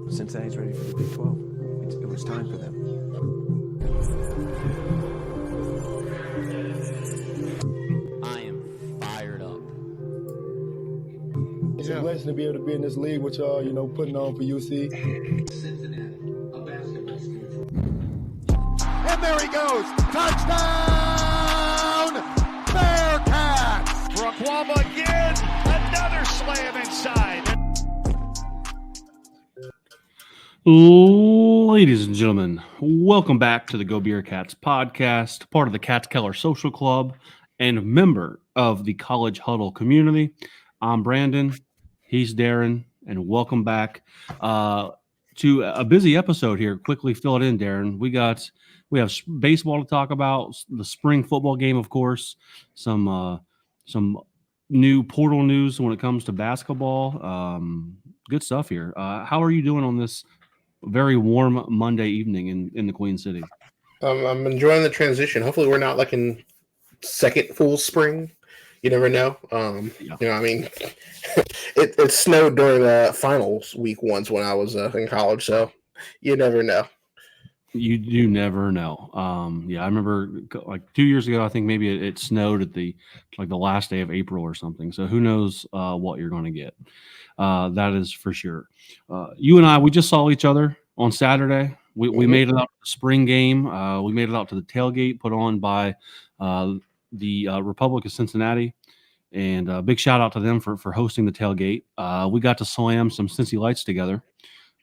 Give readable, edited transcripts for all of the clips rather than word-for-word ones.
Cincinnati's ready for the Big 12. It was time for them. I am fired up. It's a blessing to be able to be in this league with y'all, putting on for UC. Cincinnati, a basketball school. And there he goes. Touchdown, Bearcats! Raquama again, another slam inside. Ladies and gentlemen, welcome back to the GoBeercats Podcast, part of the Catskeller Social Club and member of the College Huddle community. I'm Brandon, he's Darin, and welcome back to a busy episode here. Quickly fill it in, Darin. We have baseball to talk about, the spring football game, of course, some new portal news when it comes to basketball. Good stuff here. How are you doing on this very warm Monday evening in the Queen City? I'm enjoying the transition. Hopefully we're not like in second full spring. You never know. It snowed during finals week once when I was in college, so you never know. You never know. I remember like 2 years ago, I think maybe it snowed at the last day of April or something. So who knows what you're going to get. That is for sure. You and I, we just saw each other on Saturday. We made it out to the spring game. We made it out to the tailgate put on by the Republic of Cincinnati. And a big shout out to them for hosting the tailgate. We got to slam some Cincy lights together,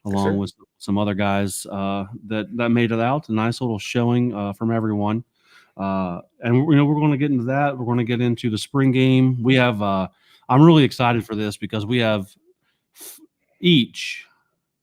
along with some other guys that made it out. A nice little showing from everyone. And we're going to get into that. We're going to get into the spring game. We have. I'm really excited for this because we have each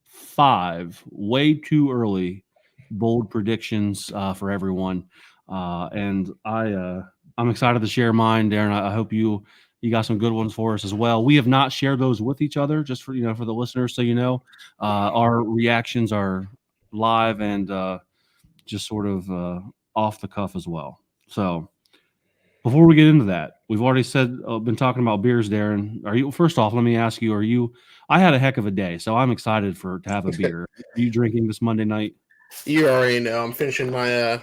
5 way too early bold predictions for everyone, and I'm excited to share mine, Darin. I hope you got some good ones for us as well. We have not shared those with each other, just for for the listeners, so our reactions are live and just sort of off the cuff as well. So before we get into that, we've already been talking about beers, Darin. First off, let me ask you, I had a heck of a day, so I'm excited to have a beer. Are you drinking this Monday night? You already know. I'm finishing my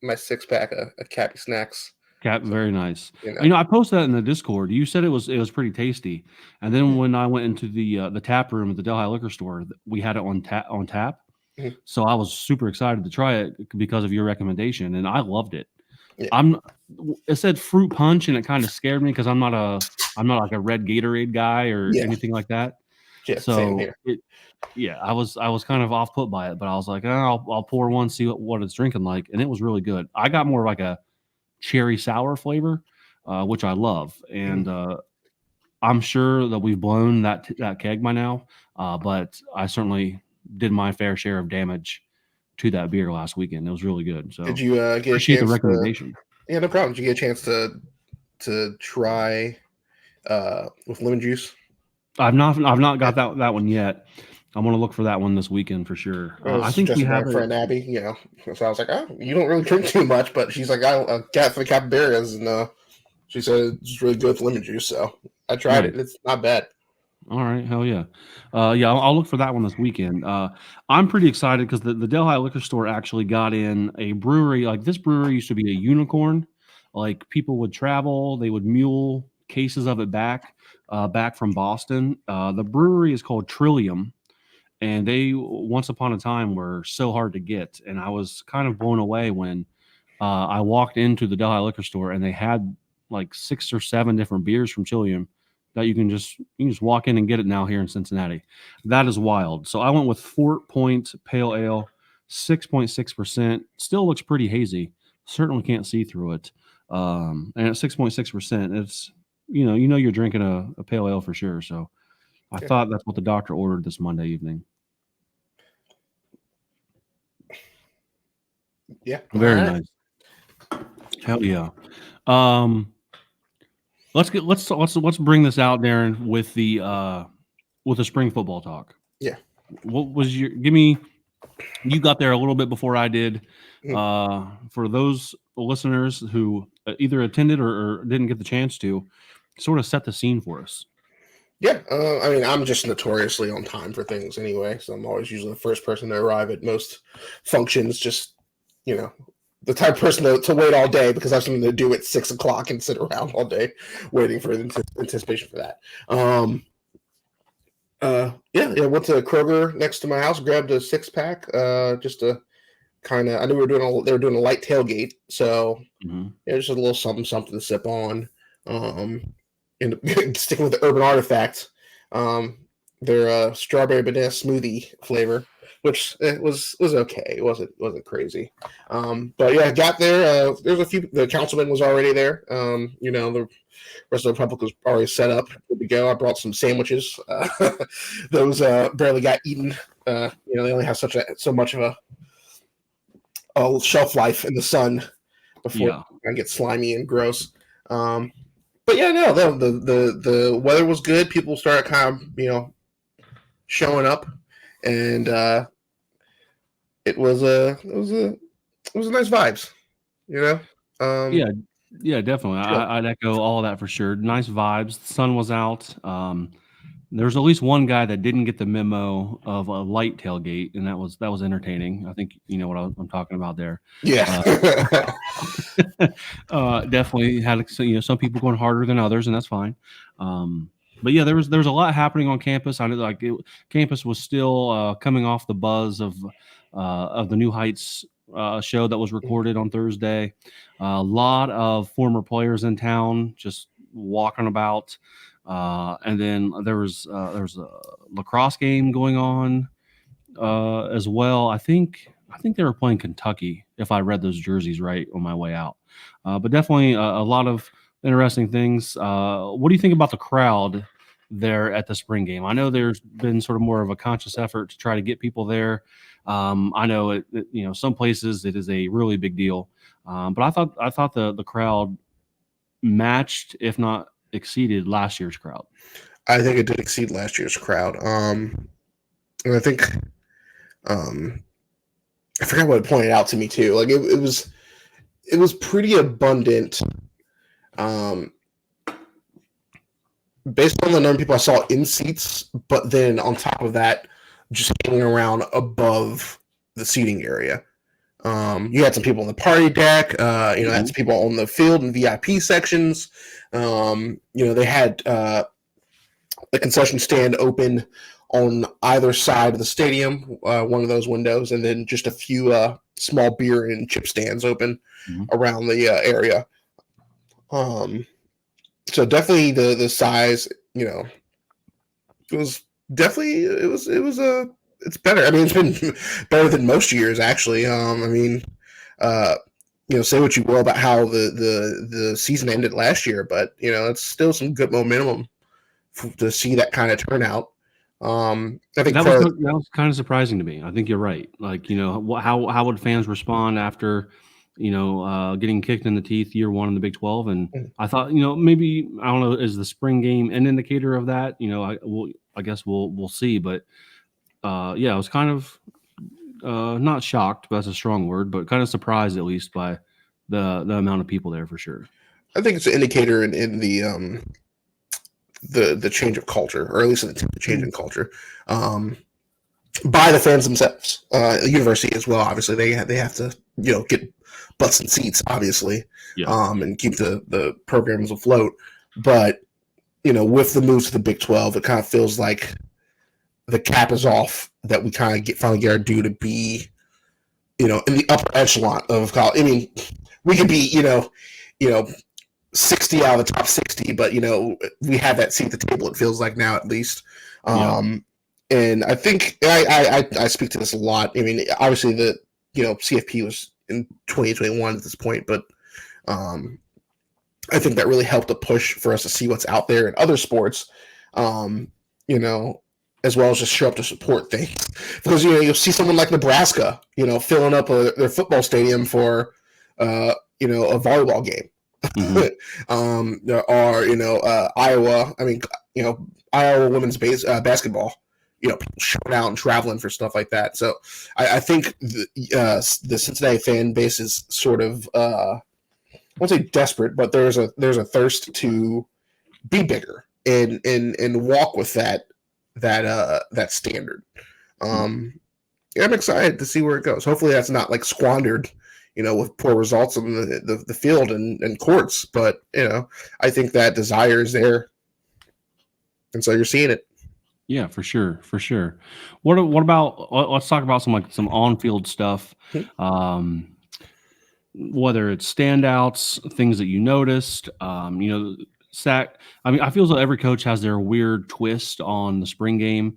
my 6-pack of Cappy Snacks. Very nice. I posted that in the Discord. You said it was pretty tasty, and then when I went into the tap room at the Delhi liquor store, we had it on tap. Mm-hmm. So I was super excited to try it because of your recommendation, and I loved it. Yeah. It said fruit punch, and it kind of scared me because I'm not like a red Gatorade guy or anything like that. Yeah, so same here. I was kind of off put by it, but I was like, I'll pour one, see what it's drinking like, and it was really good. I got more like a cherry sour flavor, which I love, and I'm sure that we've blown that keg by now, but I certainly did my fair share of damage to that beer last weekend. It was really good. So did you appreciate the recommendation? Yeah, no problem. Did you get a chance to try with lemon juice? I've not got that one yet. I'm going to look for that one this weekend for sure. I think we have my friend Abby, So I was like, oh, you don't really drink too much, but she's like, I got for the capybaras, and she said it's really good with lemon juice. So I tried it. It's not bad. All right, hell yeah. I'll look for that one this weekend. I'm pretty excited because the Delhi liquor store actually got in a brewery. Like, this brewery used to be a unicorn. Like, people would travel, they would mule cases of it back from Boston. The brewery is called Trillium, and they once upon a time were so hard to get. And I was kind of blown away when I walked into the Delhi liquor store and they had like 6 or 7 different beers from Trillium that you can just walk in and get it now here in Cincinnati. That is wild. So I went with Fort Point Pale Ale, 6.6%. Still looks pretty hazy. Certainly can't see through it. And at 6.6%, it's you're drinking a pale ale for sure. So I thought that's what the doctor ordered this Monday evening. Yeah, very nice. Hell yeah. Let's bring this out, Darin, with the spring football talk. Yeah. What was you got there a little bit before I did. For those listeners who either attended or didn't get the chance to, sort of set the scene for us. Yeah, I mean, I'm just notoriously on time for things anyway, so I'm always usually the first person to arrive at most functions. Just, the type of person to wait all day because I have something to do at 6 o'clock and sit around all day waiting for anticipation for that. Yeah, went to Kroger next to my house, grabbed a 6-pack, just to kind of. I knew they were doing a light tailgate, so just a little something to sip on. And sticking with the Urban Artifact, their strawberry banana smoothie flavor, which was okay. It wasn't crazy. But yeah, got there. There's a few. The councilman was already there. The rest of the public was already set up. Good to go. I brought some sandwiches. Those barely got eaten. They only have so much of a shelf life in the sun before I get slimy and gross. But yeah, no, the weather was good. People started kind of, showing up, and it was nice vibes, Yeah, definitely. I'd echo all that for sure. Nice vibes. The sun was out. There's at least one guy that didn't get the memo of a light tailgate, and that was entertaining. I think you know what I'm talking about there. Yeah, definitely had some people going harder than others, and that's fine. But yeah, there was a lot happening on campus. I know campus was still coming off the buzz of the New Heights show that was recorded on Thursday. A lot of former players in town just walking about. And then there was a lacrosse game going on as well. I think they were playing Kentucky, if I read those jerseys right on my way out. But definitely a lot of interesting things. What do you think about the crowd there at the spring game? I know there's been sort of more of a conscious effort to try to get people there. I know some places it is a really big deal, but I thought the crowd matched, if not exceeded, last year's crowd. I think it did exceed last year's crowd. And I think I forgot what it pointed out to me too. Like it was pretty abundant. Based on the number of people I saw in seats, but then on top of that, just hanging around above the seating area. You had some people on the party deck, had some people on the field and VIP sections. They had the concession stand open on either side of the stadium, one of those windows, and then just a few small beer and chip stands open around the area. So definitely the size, it was definitely it's better. I mean, it's been better than most years, actually. Say what you will about how the season ended last year, but it's still some good momentum to see that kind of turnout. I think that was kind of surprising to me. I think you're right. Like, how would fans respond after getting kicked in the teeth year one in the Big 12? And I thought, maybe, I don't know, is the spring game an indicator of that? I guess we'll see. But I was kind of not shocked, but that's a strong word, but kind of surprised at least by the amount of people there for sure. I think it's an indicator in the change of culture, or at least the change in culture, by the fans themselves. University as well, obviously they have to get butts and seats, obviously, and keep the programs afloat. But with the move to the Big 12, it kind of feels like the cap is off, that we kind of finally get our due to be, in the upper echelon of college. I mean, we could be, 60 out of the top 60, but we have that seat at the table. It feels like now, at least. And I think I speak to this a lot. I mean, obviously the CFP was in 2021 at this point, but I think that really helped a push for us to see what's out there in other sports. As well as just show up to support things, because you'll see someone like Nebraska, filling up their football stadium for a volleyball game, or Iowa. I mean, Iowa women's basketball. Showing out and traveling for stuff like that. So I think the Cincinnati fan base is sort of I won't say desperate, but there's a thirst to be bigger. and walk with that standard. Yeah, I'm excited to see where it goes. Hopefully that's not like squandered, with poor results on the field and courts. But, I think that desire is there. And so you're seeing it. Yeah, for sure. For sure. What about, let's talk about some on-field stuff. Whether it's standouts, things that you noticed, sack. I mean, I feel as though every coach has their weird twist on the spring game.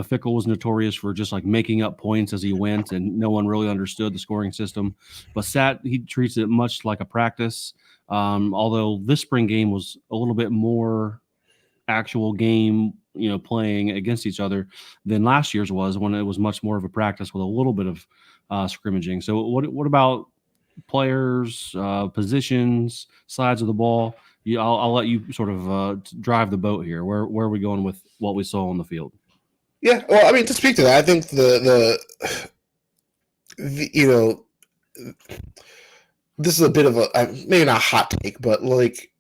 Fickle was notorious for just like making up points as he went, and no one really understood the scoring system. But he treats it much like a practice. Although this spring game was a little bit more actual game, playing against each other than last year's was, when it was much more of a practice with a little bit of scrimmaging. So what about players, positions, sides of the ball? I'll let you sort of drive the boat here. Where are we going with what we saw on the field? Yeah, well, I mean, to speak to that, I think this is a bit of maybe not a hot take, but like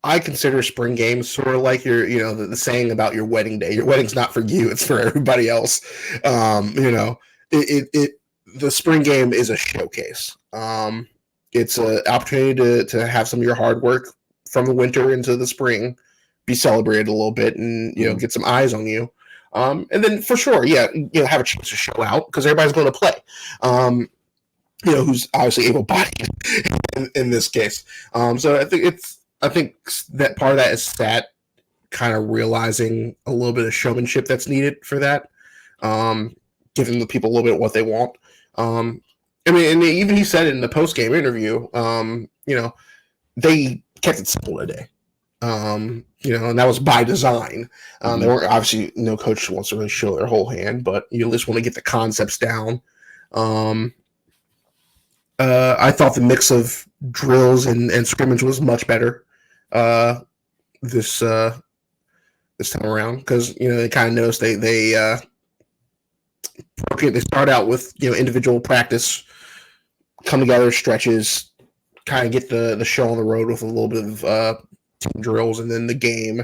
I consider spring games sort of like your, the saying about your wedding day. Your wedding's not for you; it's for everybody else. The spring game is a showcase. It's an opportunity to have some of your hard work from the winter into the spring be celebrated a little bit, and get some eyes on you, and then for sure, have a chance to show out because everybody's going to play. Who's obviously able-bodied in this case. So I think that part of that is that kind of realizing a little bit of showmanship that's needed for that, giving the people a little bit of what they want. I mean, and even he said in the post-game interview, they kept it simple today. And that was by design. They weren't, obviously, no coach wants to really show their whole hand, but you at least want to get the concepts down. I thought the mix of drills and scrimmage was much better this time around, because they kind of noticed they start out with individual practice, come together, stretches, kind of get the show on the road with a little bit of team drills, and then the game.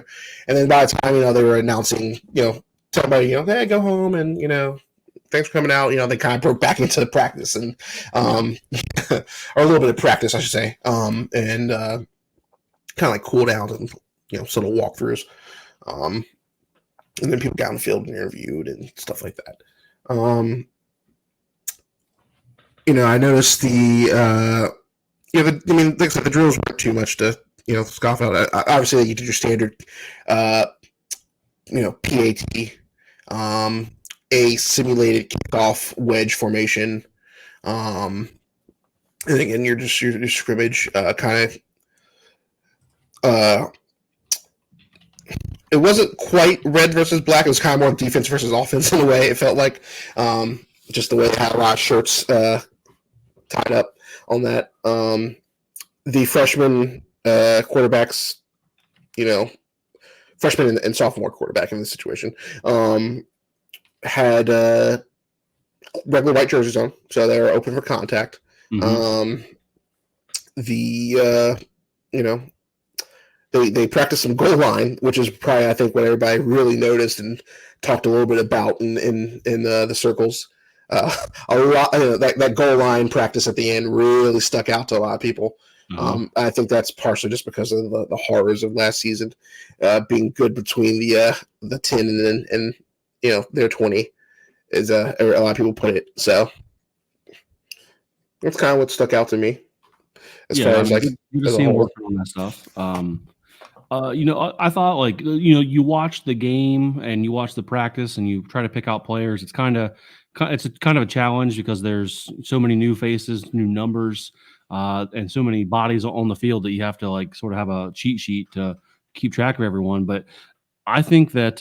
And then by the time they were announcing, tell everybody, hey, go home, and thanks for coming out. They kind of broke back into practice, and or a little bit of practice, I should say, and kind of like cool down and sort of walkthroughs, and then people got on the field and interviewed and stuff like that. I noticed like I said, the drills weren't too much to scoff at. Obviously, you did your standard, PAT, a simulated kickoff wedge formation, and again, your scrimmage kind of. It wasn't quite red versus black. It was kind of more defense versus offense in a way. It felt like, just the way it had a lot of shirts tied up on that. The freshman quarterbacks, freshman and sophomore quarterback in this situation, had regular white jerseys on, so they were open for contact. They practiced some goal line, which is probably, I think, what everybody really noticed and talked a little bit about in the circles. A lot that goal line practice at the end really stuck out to a lot of people. I think that's partially just because of the horrors of last season, being good between the 10 and their 20, is a lot of people put it. So that's kind of what stuck out to me as far as like you just seeing working on that stuff. I thought you watch the game and you watch the practice and you try to pick out players. It's kind of a challenge because there's so many new faces, new numbers, and so many bodies on the field that you have to sort of have a cheat sheet to keep track of everyone. But I think that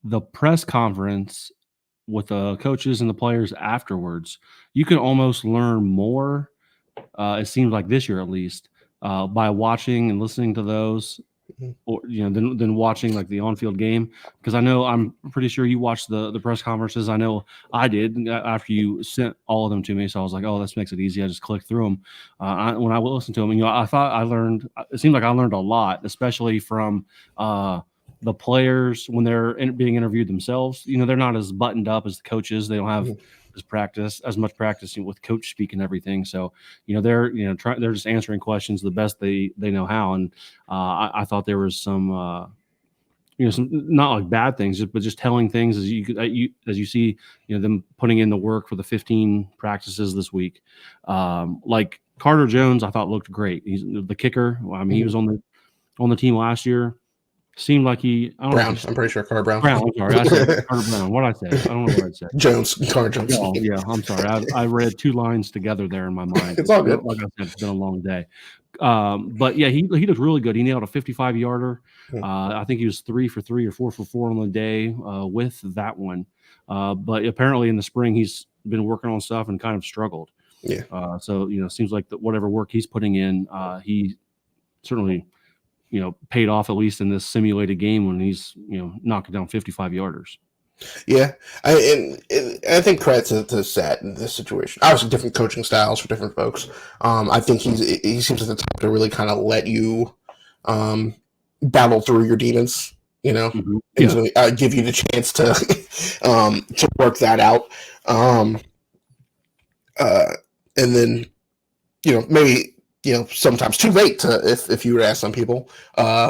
the press conference with the coaches and the players afterwards, you can almost learn more. It seems like this year, at least, by watching and listening to those or than watching like the on-field game, because I'm pretty sure you watched the press conferences. I know I did after you sent all of them to me, so I was like, oh, this makes it easy. I just clicked through them. When I listened to them, I thought I learned. It seemed like I learned a lot, especially from the players when they're being interviewed themselves. They're not as buttoned up as the coaches. They don't have as much practice with coach speak and everything. So, they're just answering questions the best they know how. And I thought there was some, some not like bad things, but just telling things as you see, them putting in the work for the 15 practices this week. Like Carter Jones, I thought looked great. He's the kicker. I mean, he was on the team last year. Seemed like I'm pretty sure Carter Brown. I'm sorry. I said Carter Brown. What I said? I don't know what I said. Carter Jones. Oh, yeah, I'm sorry. I read two lines together there in my mind. It's all good. Like I said, it's been a long day. But yeah, he looked really good. He nailed a 55-yarder. I think he was 3 for 3 or 4 for 4 on the day with that one. But apparently in the spring he's been working on stuff and kind of struggled. Yeah. So seems like that whatever work he's putting in, he certainly paid off, at least in this simulated game when he's knocking down 55-yarders. Yeah, I think credit to Sat in this situation. Obviously, different coaching styles for different folks. I think he seems at the top to really kind of let you battle through your demons. And give you the chance to work that out. And then maybe. Sometimes too late to if you were to ask some people,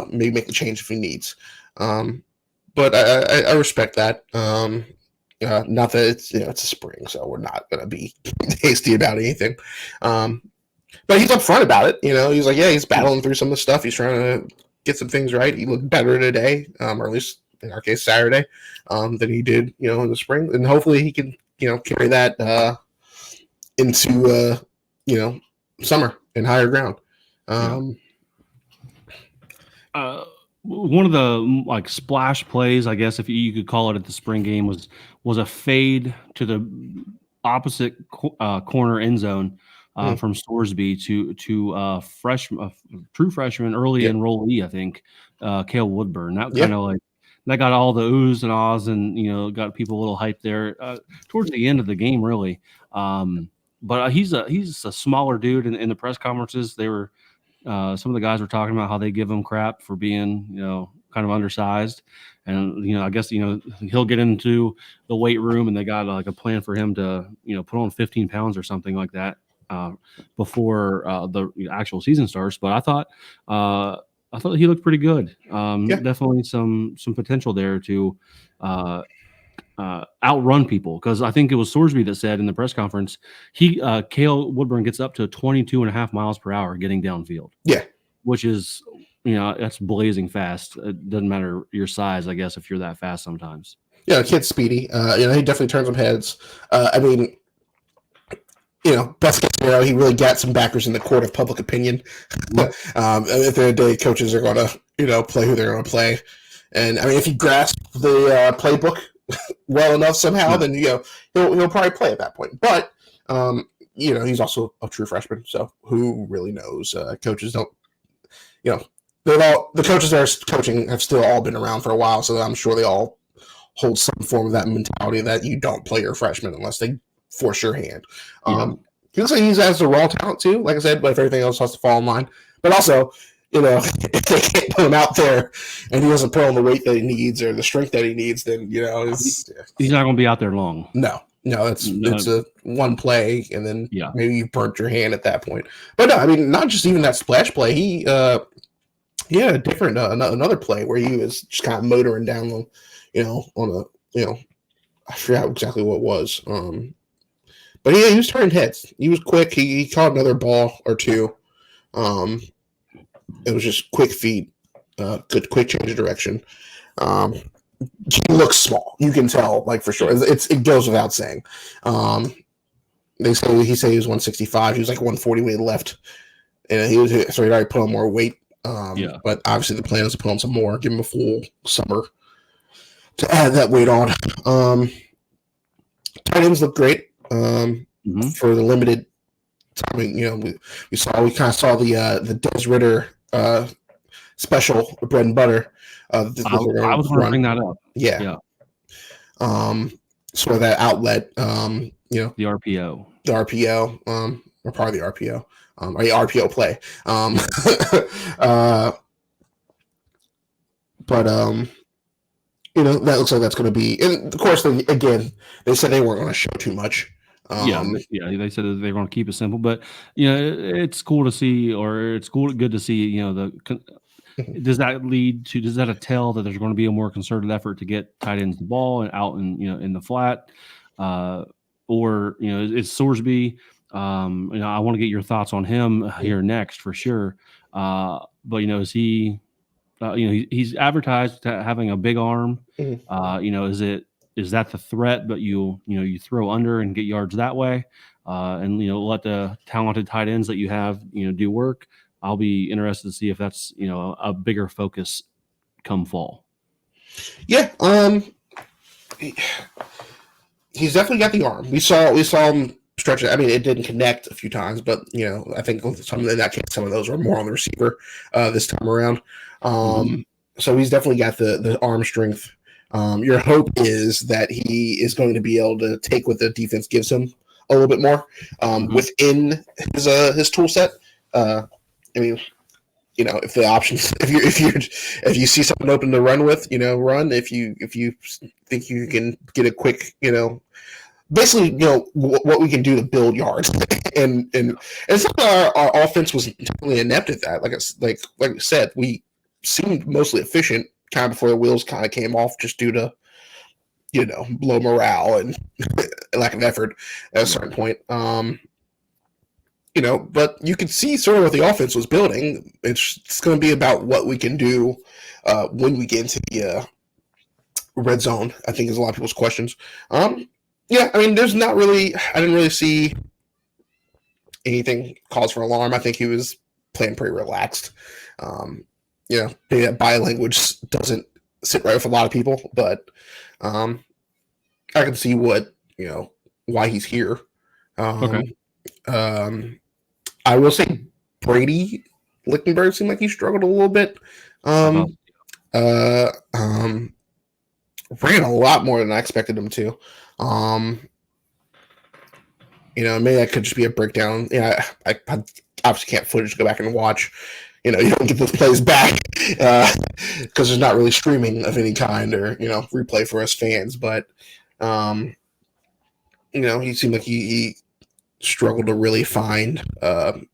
maybe make the change if he needs. But I respect that. Not that it's a spring, so we're not gonna be hasty about anything. But he's upfront about it. He's like, he's battling through some of the stuff. He's trying to get some things right. He looked better today, or at least in our case Saturday, than he did in the spring, and hopefully he can carry that into summer and higher ground. One of the splash plays, I guess if you could call it, at the spring game was a fade to the opposite corner end zone from Storesby to true freshman, early enrollee, I think, Cale Woodburn. That kind of that got all the oohs and ahs and got people a little hyped there towards the end of the game, really. But he's a smaller dude. In the press conferences, they were some of the guys were talking about how they give him crap for being kind of undersized, and I guess he'll get into the weight room and they got a plan for him to put on 15 pounds or something like that before the actual season starts. But I thought he looked pretty good. Definitely some potential there to outrun people, because I think it was Sorsby that said in the press conference Cale Woodburn gets up to 22.5 miles per hour getting downfield. Yeah, which is that's blazing fast. It doesn't matter your size, I guess, if you're that fast sometimes. Yeah, the kid's speedy. He definitely turns some heads. Best case scenario, he really got some backers in the court of public opinion. At the end of the day, coaches are going to play who they're going to play, and if he grasps the playbook well enough somehow, then he'll probably play at that point. But he's also a true freshman, so who really knows? Coaches don't, the coaches that are coaching have still all been around for a while, so I'm sure they all hold some form of that mentality that you don't play your freshman unless they force your hand. He looks like he has the raw talent too, like I said, but if everything else has to fall in line. But also, if they can't put him out there and he doesn't put on the weight that he needs or the strength that he needs, then he's not going to be out there long. No, it's a one play, and then maybe you burnt your hand at that point. But no, not just even that splash play. He had a different another play where he was just kind of motoring down on a I forgot exactly what it was. But he was turning heads. He was quick. He caught another ball or two. It was just quick feet, good quick change of direction. He looks small. You can tell, for sure. It goes without saying. He said he was 165. He was 140 when he left, and he'd already put on more weight. But obviously the plan is to put on some more, give him a full summer to add that weight on. Tight ends look great for the limited time. We kind of saw the Des Ritter special bread and butter. I was going to bring that up. Yeah. Sort of that outlet, the RPO. Or part of the RPO, or the RPO play. But that looks like that's going to be, and of course, again, they said they weren't going to show too much. They said that they're going to keep it simple, but it's cool to see, or it's good to see. Does that a tell that there's going to be a more concerted effort to get tight ends the ball and out in the flat, or is Sorsby? I want to get your thoughts on him here next for sure. But is he? He's advertised having a big arm. Mm-hmm. Is that the threat? But you throw under and get yards that way, and let the talented tight ends that you have do work. I'll be interested to see if that's a bigger focus come fall. Yeah, he's definitely got the arm. We saw him stretch it. I mean, it didn't connect a few times, but I think some of those were more on the receiver this time around. So he's definitely got the arm strength. Your hope is that he is going to be able to take what the defense gives him a little bit more within his tool set. I mean, if the options, if you see something open to run with, run. If you think you can get a quick, basically, what we can do to build yards, and it's not that our offense was entirely inept at that. Like I said, we seemed mostly efficient kind of before the wheels kind of came off, just due to low morale and lack of effort at a certain point. But you can see sort of what the offense was building. It's going to be about what we can do when we get into the red zone, I think, is a lot of people's questions. Yeah, I mean, I didn't really see anything cause for alarm. I think he was playing pretty relaxed. Maybe that body language doesn't sit right with a lot of people, but I can see why he's here. Okay. I will say Brady Lichtenberg seemed like he struggled a little bit. Ran a lot more than I expected him to. Maybe that could just be a breakdown. I obviously can't footage to go back and watch. You don't get those plays back because there's not really streaming of any kind or replay for us fans. But he seemed like he struggled to really find, move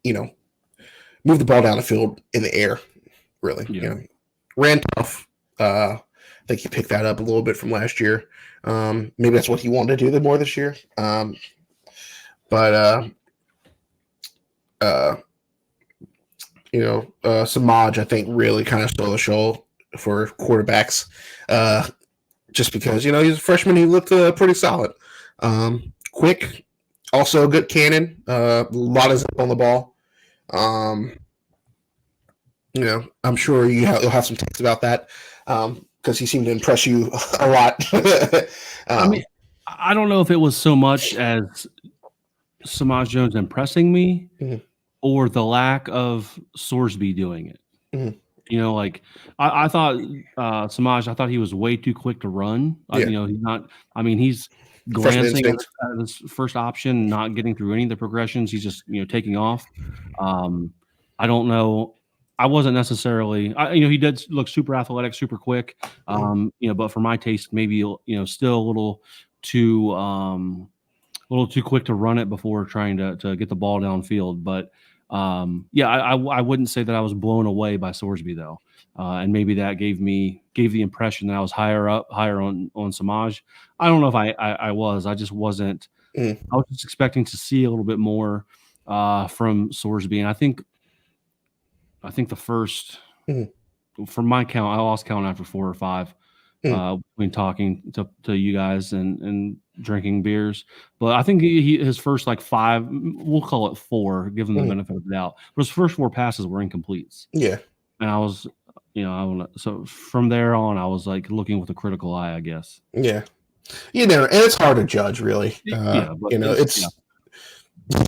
the ball down the field in the air, really. Yeah. Ran tough. I think he picked that up a little bit from last year. Maybe that's what he wanted to do more this year. Samaj, I think, really kind of stole the show for quarterbacks, just because, he's a freshman. He looked pretty solid. Quick, also a good cannon, a lot of zip on the ball. I'm sure you'll have some takes about that because he seemed to impress you a lot. I mean, I don't know if it was so much as Samaj Jones impressing me or the lack of Sorsby doing it. I thought Samaj, I thought he was way too quick to run. He's not. I mean, he's glancing at his first option, not getting through any of the progressions. He's just taking off. I don't know. I wasn't necessarily. He did look super athletic, super quick. But for my taste, maybe still a little too quick to run it before trying to get the ball downfield. But I wouldn't say that I was blown away by Sorsby though, and maybe that gave the impression that I was higher on Samaj. I don't know if I was. I just wasn't. I was just expecting to see a little bit more from Sorsby, and I think the first, from my count, I lost count after 4 or 5 between talking to you guys and drinking beers. But I think his first 5, we'll call it 4, give him the benefit of the doubt. But his first 4 passes were incompletes. Yeah. And I was, so from there on, I was looking with a critical eye, I guess. Yeah. And it's hard to judge, really. But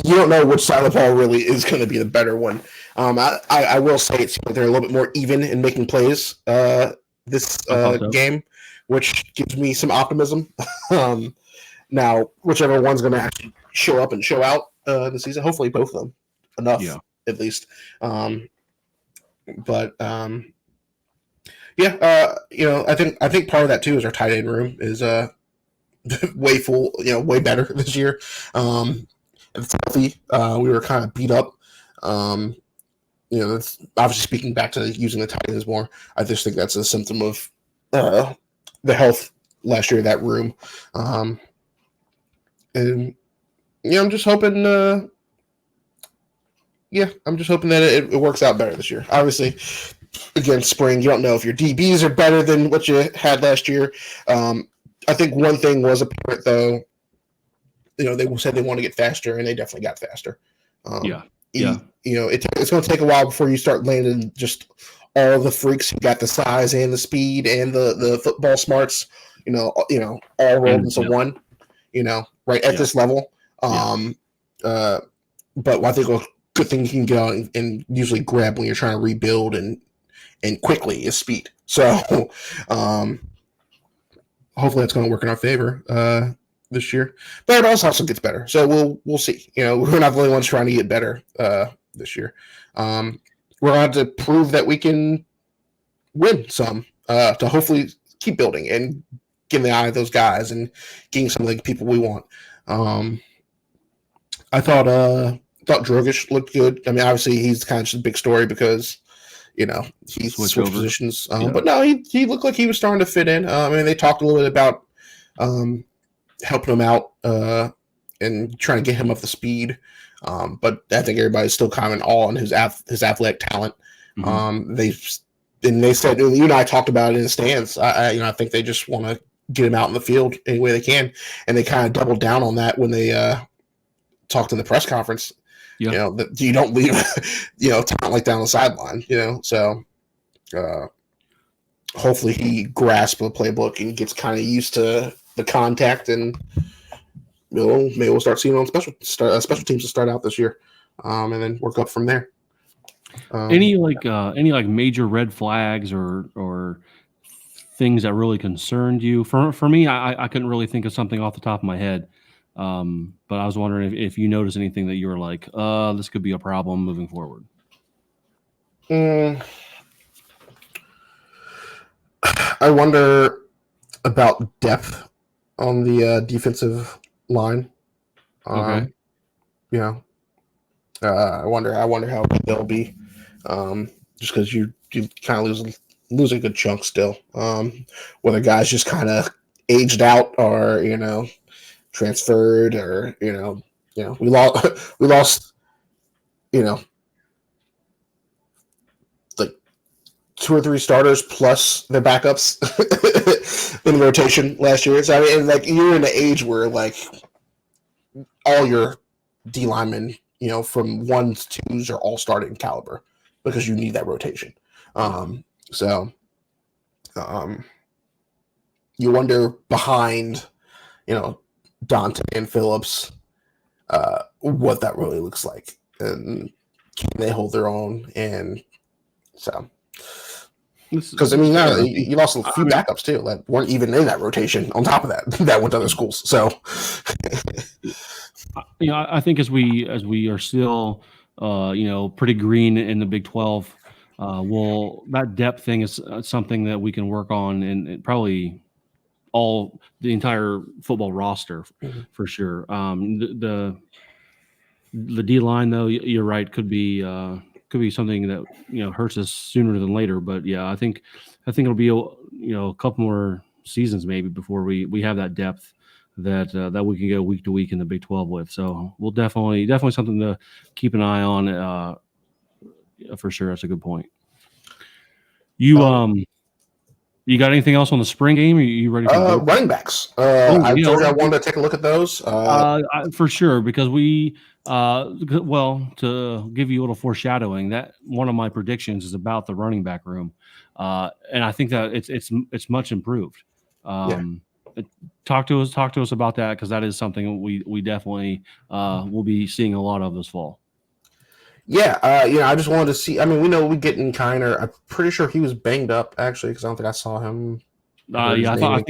you don't know which side of the ball really is going to be the better one. I will say it seems like they're a little bit more even in making plays this game, which gives me some optimism. Now, whichever one's going to actually show up and show out this season, hopefully both of them enough, at least. I think part of that too is our tight end room is way full, way better this year. It's healthy. We were kind of beat up. That's obviously speaking back to using the tight ends more. I just think that's a symptom of the health last year of that room. I'm just hoping. I'm just hoping that it works out better this year. Obviously, again, spring, you don't know if your DBs are better than what you had last year. I think one thing was apparent, though. They said they want to get faster, and they definitely got faster. It's going to take a while before you start landing just all the freaks who got the size and the speed and the football smarts. All rolled into one. Right at this level. But I think a good thing you can get on and usually grab when you're trying to rebuild and quickly is speed. So hopefully that's going to work in our favor this year. But it also gets better. So we'll see. We're not the only ones trying to get better this year. We're going to have to prove that we can win some to hopefully keep building and getting the eye of those guys and getting some of the people we want. I thought Drogish looked good. I mean, obviously he's kind of just a big story because he switched positions. But no, he looked like he was starting to fit in. They talked a little bit about helping him out and trying to get him up to speed. But I think everybody's still kind of in awe on his athletic talent. They said, you and I talked about it in the stands. I think they just want to get him out in the field any way they can, and they kind of doubled down on that when they talked in the press conference. That you don't leave talent like that on the sideline. So hopefully he grasps the playbook and gets kind of used to the contact, and maybe we'll start seeing him on special teams to start out this year, and then work up from there. Any major red flags or things that really concerned you? For me, I couldn't really think of something off the top of my head. But I was wondering if you noticed anything that you were like, this could be a problem moving forward. I wonder about depth on the defensive line. Okay. I wonder how they'll be. Just because you kind of lose a good chunk still. Whether guys just kind of aged out or transferred or we lost like 2 or 3 starters plus their backups in rotation last year. So you're in the age where all your D linemen from 1s to 2s are all starting caliber because you need that rotation. You wonder behind Dante and Phillips what that really looks like, and can they hold their own? And so because you lost a few backups too that weren't even in that rotation on top of that went to other schools. So I think as we are still pretty green in the Big 12, that depth thing is something that we can work on and probably the entire football roster for sure. The D line, though, you're right, could be something that hurts us sooner than later. But yeah, I think it'll be a couple more seasons maybe before we have that depth that we can go week to week in the Big 12 with. So we'll definitely something to keep an eye on for sure. That's a good point. You got anything else on the spring game? Are you ready for running backs? I told you I wanted to take a look at those. For sure, because to give you a little foreshadowing, that one of my predictions is about the running back room, and I think that it's much improved. talk to us about that, because that is something we definitely will be seeing a lot of this fall. Yeah, I just wanted to see. I mean, we know we getting Kiner. I'm pretty sure he was banged up actually, because I don't think I saw him. I thought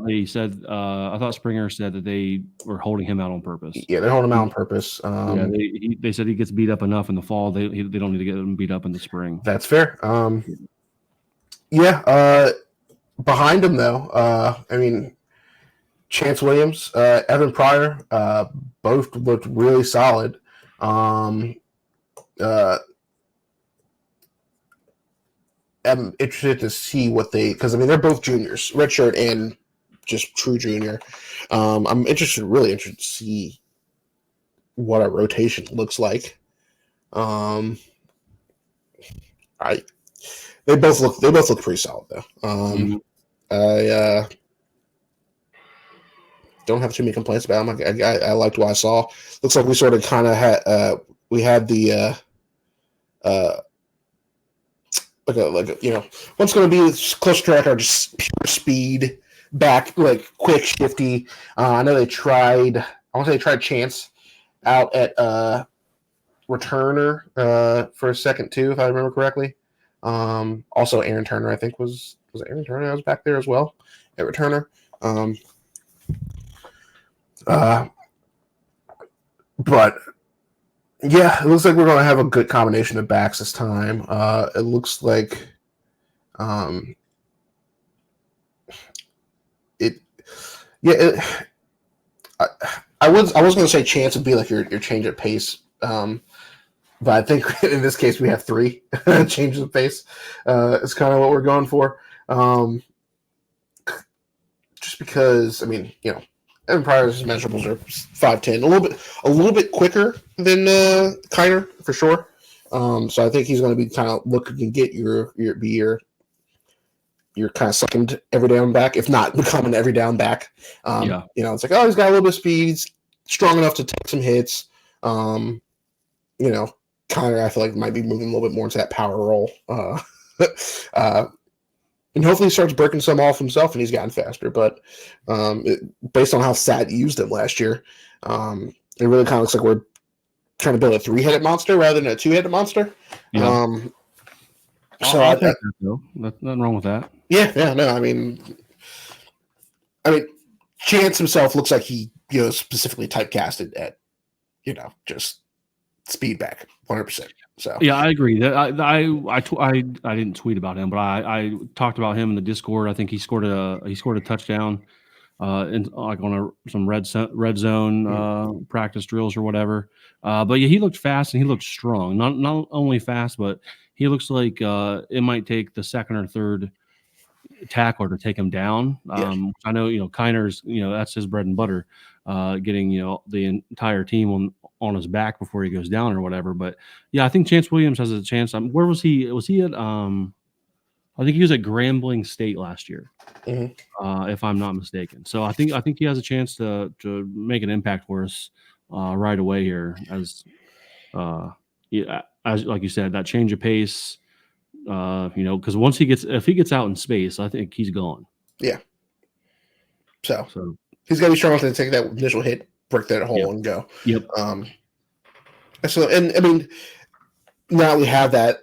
they said I thought Springer said that they were holding him out on purpose. Yeah, they're holding him out on purpose. They said he gets beat up enough in the fall. They don't need to get him beat up in the spring. That's fair. Behind him though, I mean, Chance Williams, Evan Pryor, both looked really solid. I'm interested to see what because I mean they're both juniors, redshirt and just true junior. I'm really interested to see what our rotation looks like. They both look pretty solid though. I don't have too many complaints about them. I liked what I saw. Looks like we sort of kind of had the what's going to be close track are just pure speed back, like quick, shifty. I know they tried. I want to say they tried Chance out at returner for a second too, if I remember correctly. Also, Aaron Turner, I think was it Aaron Turner? I was back there as well at returner. But yeah, it looks like we're going to have a good combination of backs this time. It looks like I was going to say Chance would be like your change of pace, but I think in this case we have 3 changes of pace. It's kind of what we're going for. Just because, I mean, Evan Pryor's measurables are 5'10", a little bit quicker than Kiner for sure. So I think he's going to be kind of looking to get your kind of second every down back, if not becoming every down back. It's like, oh, he's got a little bit of speed, he's strong enough to take some hits. Kiner, I feel like might be moving a little bit more into that power role. And hopefully he starts breaking some off himself and he's gotten faster. But based on how Sat used him last year, it really kind of looks like we're trying to build a 3-headed monster rather than a 2-headed monster. Yeah. I think so. Nothing wrong with that. Yeah, no, I mean, Chance himself looks like he, specifically typecasted at, just speed back 100%. So yeah, I agree. I didn't tweet about him, but I talked about him in the Discord. I think he scored a touchdown on some red zone practice drills or whatever. But yeah, he looked fast and he looked strong. Not only fast, but he looks like it might take the second or third tackler to take him down. I know Kiner's that's his bread and butter, getting the entire team on his back before he goes down or whatever. But yeah, I think Chance Williams has a chance. Where was he? Was he at? I think he was at Grambling State last year, if I'm not mistaken. So I think he has a chance to make an impact for us right away here, as like you said, that change of pace. Because if he gets out in space, I think he's gone. Yeah. So he's got to be strong enough to take that initial hit, break that hole, and go. Yep. So, and I mean, now we have that.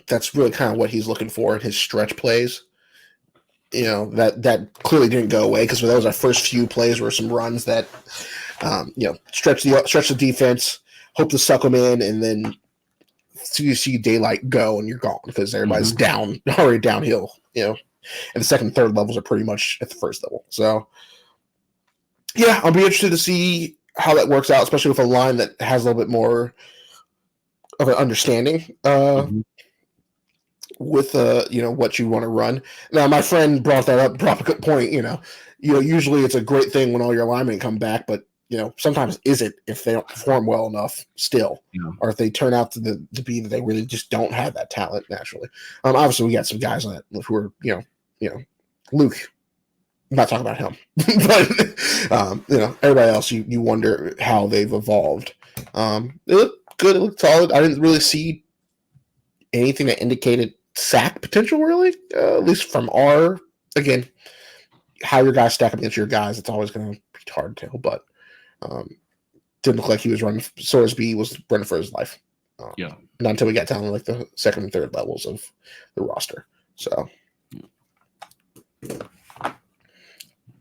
That's really kind of what he's looking for in his stretch plays. That clearly didn't go away, because that was our first few plays were some runs that, stretch the defense, hope to suck them in, and then you see daylight go and you're gone because everybody's already downhill. And the second and third levels are pretty much at the first level. So, yeah, I'll be interested to see how that works out, especially with a line that has a little bit more of an understanding with what you want to run. Now, my friend brought a good point. Usually it's a great thing when all your linemen come back, but sometimes isn't if they don't perform well enough still, or if they turn out to be that they really just don't have that talent naturally. Obviously, we got some guys on it who are Luke. I'm not talking about him, but everybody else, you wonder how they've evolved. It looked good. It looked solid. I didn't really see anything that indicated sack potential, really, at least from our how your guys stack up against your guys, it's always going to be hard to tell. But didn't look like he was running. Sorsby was running for his life. Yeah. Not until we got down to like the second and third levels of the roster. So,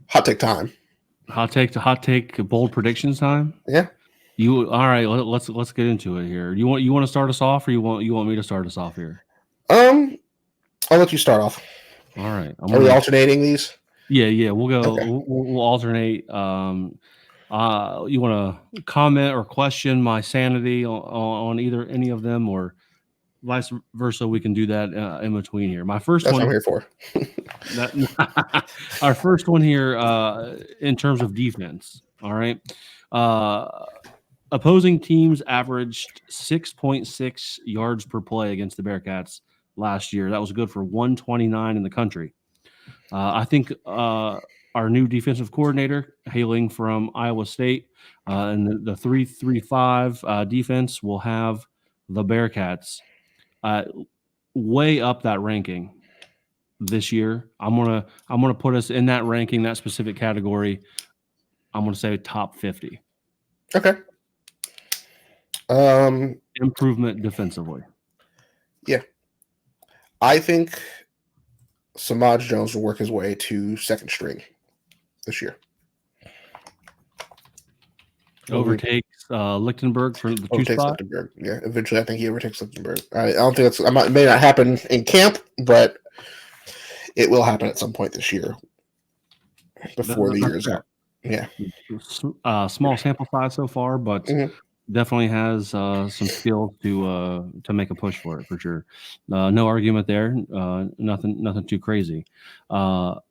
hot take time. Hot take. Bold predictions time. Yeah. All right? Let's get into it here. You want to start us off, or you want me to start us off here? I'll let you start off. All right. Are we alternating these? Yeah. We'll go. Okay. We'll alternate. You want to comment or question my sanity on either any of them, or vice versa? We can do that in between here. My first That's one. what I'm here for. Our first one here in terms of defense. All right. Opposing teams averaged 6.6 yards per play against the Bearcats last year. That was good for 129 in the country. I think our new defensive coordinator, hailing from Iowa State, and the 3-3-5 defense will have the Bearcats way up that ranking this year. I'm gonna put us in that ranking, that specific category. I'm gonna say top 50. Okay. Improvement defensively. Yeah. I think Samaj Jones will work his way to second string this year. Overtakes Lichtenberg for the 2 spot. Lichtenberg. Yeah, eventually I think he overtakes Lichtenberg. I don't think it may not happen in camp, but it will happen at some point this year before the year is out. Yeah. Small sample size so far, but definitely has some skill to make a push for it for sure. No argument there. Nothing too crazy. My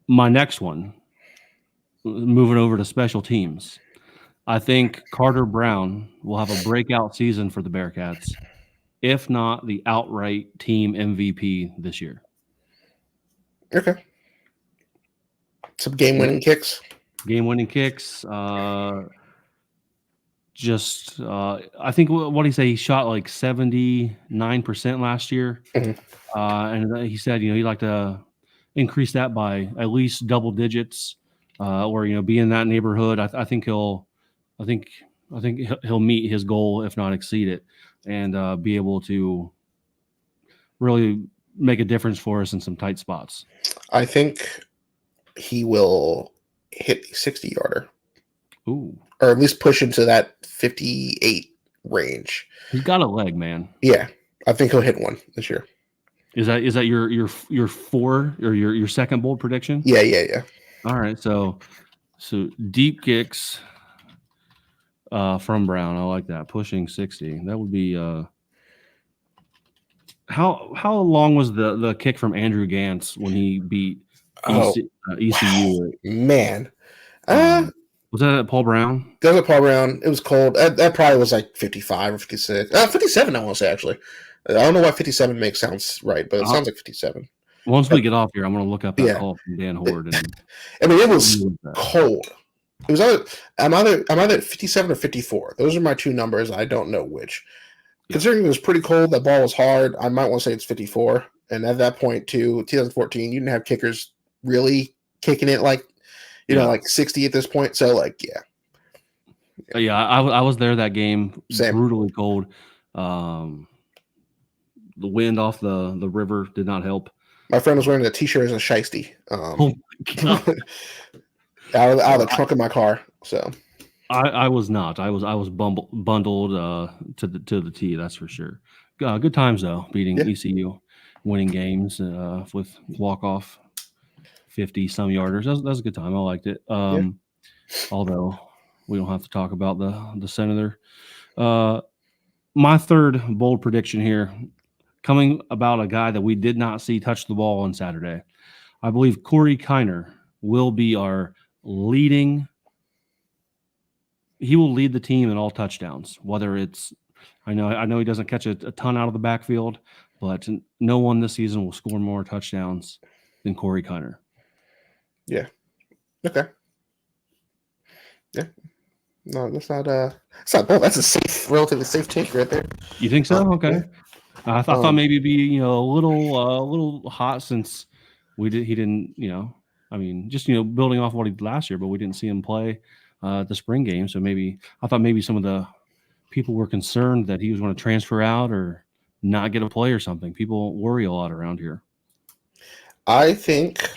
next one, moving over to special teams. I think Carter Brown will have a breakout season for the Bearcats, if not the outright team MVP this year. Okay. Some game-winning kicks. Game-winning kicks. I think what he said, he shot like 79% last year. And he said, he'd like to increase that by at least double digits, or, be in that neighborhood. I think he'll meet his goal, if not exceed it, and be able to really make a difference for us in some tight spots. I think he will hit a 60-yarder. Ooh. Or at least push into that 58 range. He's got a leg, man. Yeah. I think he'll hit one this year. Is that your four or your second bold prediction? Yeah. All right. So deep kicks from Brown. I like that. Pushing 60. That would be how long was the kick from Andrew Gantz when he beat ECU? Man. Was that Paul Brown? That was Paul Brown. It was cold. That probably was like 55 or 56. 57, I want to say, actually. I don't know why 57 sounds right, but it sounds like 57. Once we get off here, I'm going to look up that call from Dan Hoard. I mean, it was cold. It was I'm either at 57 or 54. Those are my two numbers. I don't know which. Considering it was pretty cold, that ball was hard, I might want to say it's 54. And at that point, too, 2014, you didn't have kickers really kicking it like 60 at this point. So, Yeah, I was there that game. Same. Brutally cold. The wind off the river did not help. My friend was wearing a T-shirt as a shiesty. Oh my God. out of the trunk of my car. So I was not. I was bundled to the T. That's for sure. Good times though. Beating ECU, winning games with walk-off 50-some yarders. That's a good time. I liked it. Although we don't have to talk about the Senator. My third bold prediction here, coming about a guy that we did not see touch the ball on Saturday. I believe Corey Kiner will be our leading. He will lead the team in all touchdowns. Whether it's, I know he doesn't catch a ton out of the backfield, but no one this season will score more touchdowns than Corey Kiner. Yeah. Okay. Yeah. No, that's not bold. That's a relatively safe take right there. You think so? Okay. Yeah. I thought maybe it'd be a little hot since he didn't I mean, just, building off what he did last year, but we didn't see him play the spring game. So I thought maybe some of the people were concerned that he was going to transfer out or not get a play or something. People worry a lot around here. I think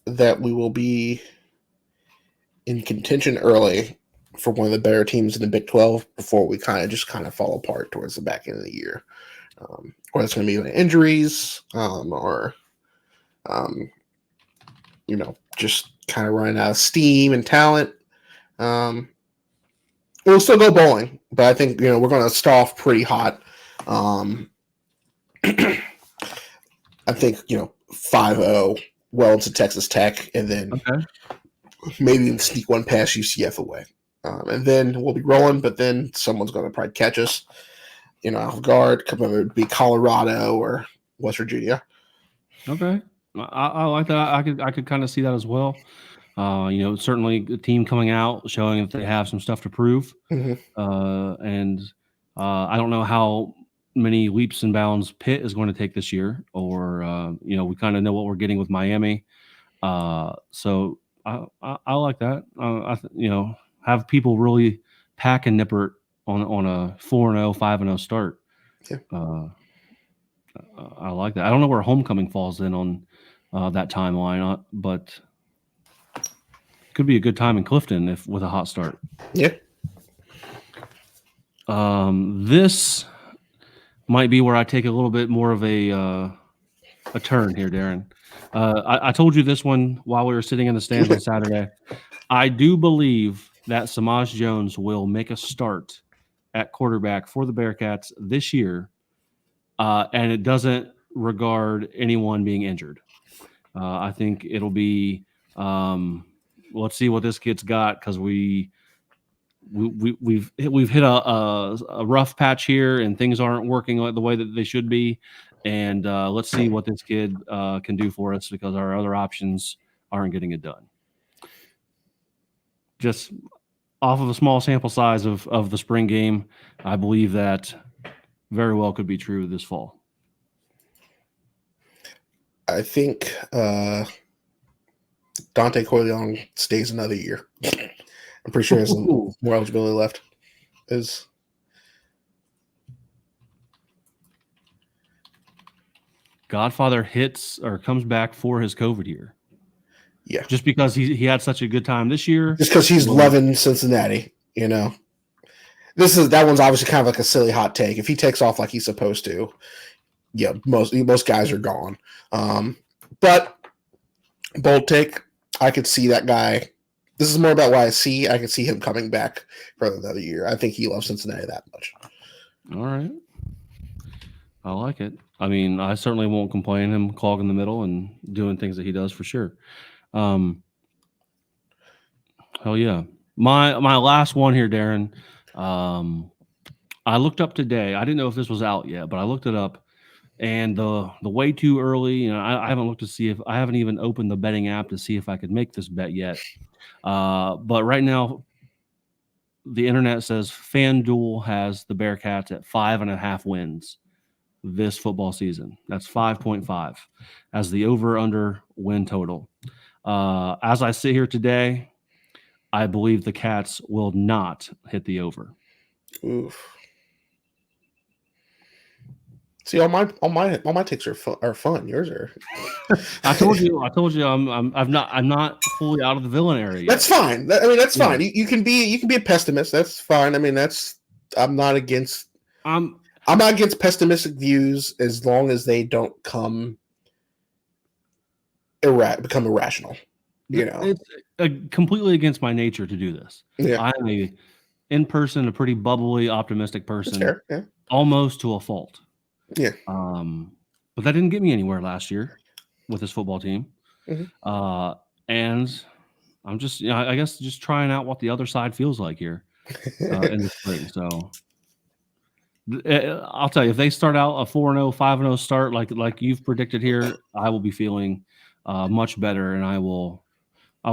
that we will be in contention early for one of the better teams in the Big 12 before we kind of fall apart towards the back end of the year. Or it's going to be injuries or just kind of running out of steam and talent. We'll still go bowling, but I think, we're going to start off pretty hot. I think, 5-0 well into Texas Tech, and then maybe even sneak one past UCF away. And then we'll be rolling, but then someone's going to probably catch us, off guard. Could whether it be Colorado or West Virginia. Okay. I like that. I could kind of see that as well. Certainly a team coming out showing that they have some stuff to prove. Mm-hmm. And I don't know how many leaps and bounds Pitt is going to take this year, or we kind of know what we're getting with Miami. So I like that. Have people really pack and nipper on a 4-0, 5-0 start. Yeah. I like that. I don't know where homecoming falls in on that timeline, but could be a good time in Clifton with a hot start. Yeah. This might be where I take a little bit more of a turn here, Darin. I told you this one while we were sitting in the stands on Saturday. I do believe that Samaj Jones will make a start at quarterback for the Bearcats this year, and it doesn't regard anyone being injured. I think it'll be let's see what this kid's got, because we've hit a rough patch here and things aren't working the way that they should be, and let's see what this kid can do for us, because our other options aren't getting it done. Just off of a small sample size of the spring game, I believe that very well could be true this fall. I think Dante Corleone stays another year. I'm pretty sure he has more eligibility left. Godfather hits or comes back for his COVID year. Yeah. Just because he had such a good time this year. Just because he's loving Cincinnati, That one's obviously kind of like a silly hot take. If he takes off like he's supposed to, yeah, most guys are gone. But bold take, I could see that guy. This is more about why I could see him coming back for another year. I think he loves Cincinnati that much. All right. I like it. I mean, I certainly won't complain him clogging the middle and doing things that he does for sure. Hell yeah. My last one here, Darin. I looked up today. I didn't know if this was out yet, but I looked it up, and the way too early. I haven't looked to see if I haven't even opened the betting app to see if I could make this bet yet. But right now, the internet says FanDuel has the Bearcats at 5.5 wins this football season. That's 5.5 as the over/under win total. As I sit here today, I believe the Cats will not hit the over. Oof. See, all my takes are fun. Yours are. I told you. I'm not fully out of the villain area yet. That's fine. That's fine. You can be a pessimist. That's fine. I'm not against. I'm not against pessimistic views as long as they don't become irrational. It's completely against my nature to do this. Yeah. I'm a pretty bubbly, optimistic person. That's fair. Yeah. Almost to a fault. Yeah. But that didn't get me anywhere last year with this football team. Mm-hmm. And I'm just, I guess, just trying out what the other side feels like here in the spring. So I'll tell you, if they start out a 4-0, 5-0 start like you've predicted here, I will be feeling much better, and I will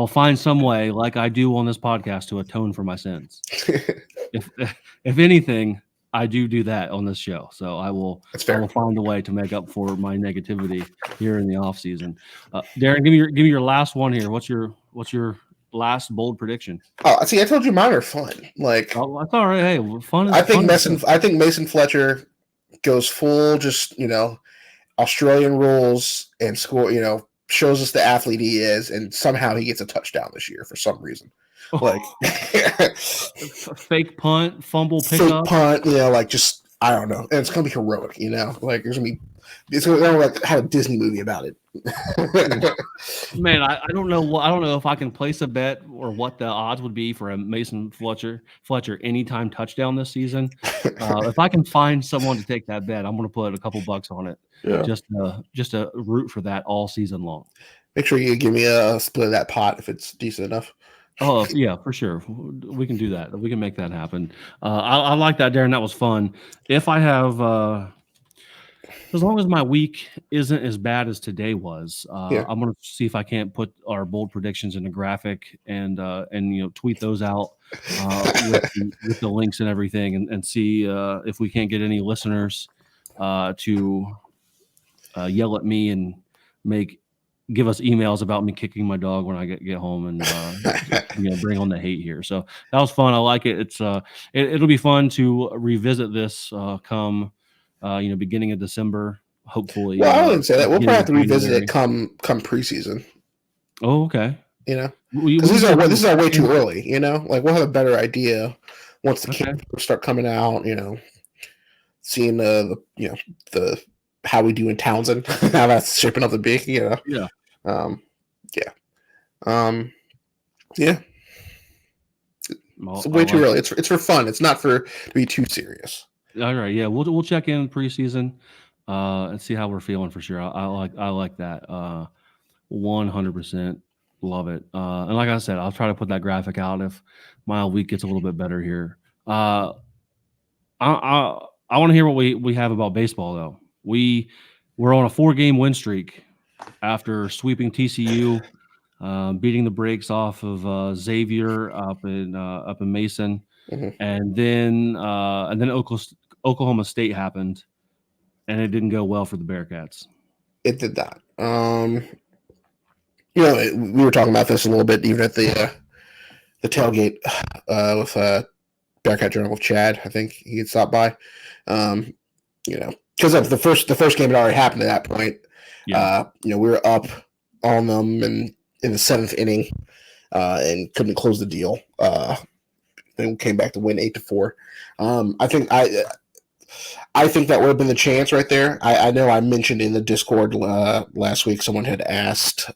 find some way, like I do on this podcast, to atone for my sins. If anything, I do that on this show, so I will find a way to make up for my negativity here in the off season. Darin, give me your last one here. What's your last bold prediction? Oh, see, I told you mine are fun. Like, oh, that's all right. Hey, fun. I think Mason Fletcher goes full, just Australian rules and score. Shows us the athlete he is, and somehow he gets a touchdown this year for some reason. Like fake punt, fumble pickup, punt. Just I don't know, and it's gonna be heroic. Like it's gonna have a Disney movie about it. Man, I don't know. I don't know if I can place a bet or what the odds would be for a Mason Fletcher anytime touchdown this season. If I can find someone to take that bet, I'm going to put a couple bucks on it. Yeah. Just to root for that all season long. Make sure you give me a split of that pot if it's decent enough. Oh yeah, for sure. We can do that. We can make that happen. I like that, Darin. That was fun. If I have, as long as my week isn't as bad as today was, I'm going to see if I can't put our bold predictions in a graphic and tweet those out with the links and everything, and see if we can't get any listeners to yell at me and give us emails about me kicking my dog when I get home and bring on the hate here. So that was fun. I like it. It's it'll be fun to revisit this come beginning of December, hopefully. Well, I wouldn't say that. We'll probably have to revisit it come preseason. Oh, okay. Because this is way too early. Like we'll have a better idea once the camps start coming out. Seeing the how we do in Townsend, how that's shaping up to be. Yeah. It's way too early. It's for fun. It's not to be too serious. All right. Yeah, we'll check in preseason and see how we're feeling for sure. I like that. 100% love it. And like I said, I'll try to put that graphic out if my week gets a little bit better here. I want to hear what we have about baseball though. We're on a 4-game win streak after sweeping TCU, beating the brakes off of Xavier up in Mason, and then Oklahoma State happened, and it didn't go well for the Bearcats. It did not. We were talking about this a little bit even at the tailgate with Bearcat Journal with Chad. I think he had stopped by. Because of the first game had already happened at that point. Yeah. We were up on them in the 7th inning and couldn't close the deal. Then we came back to win 8-4. I think that would have been the chance right there. I know I mentioned in the Discord last week someone had asked,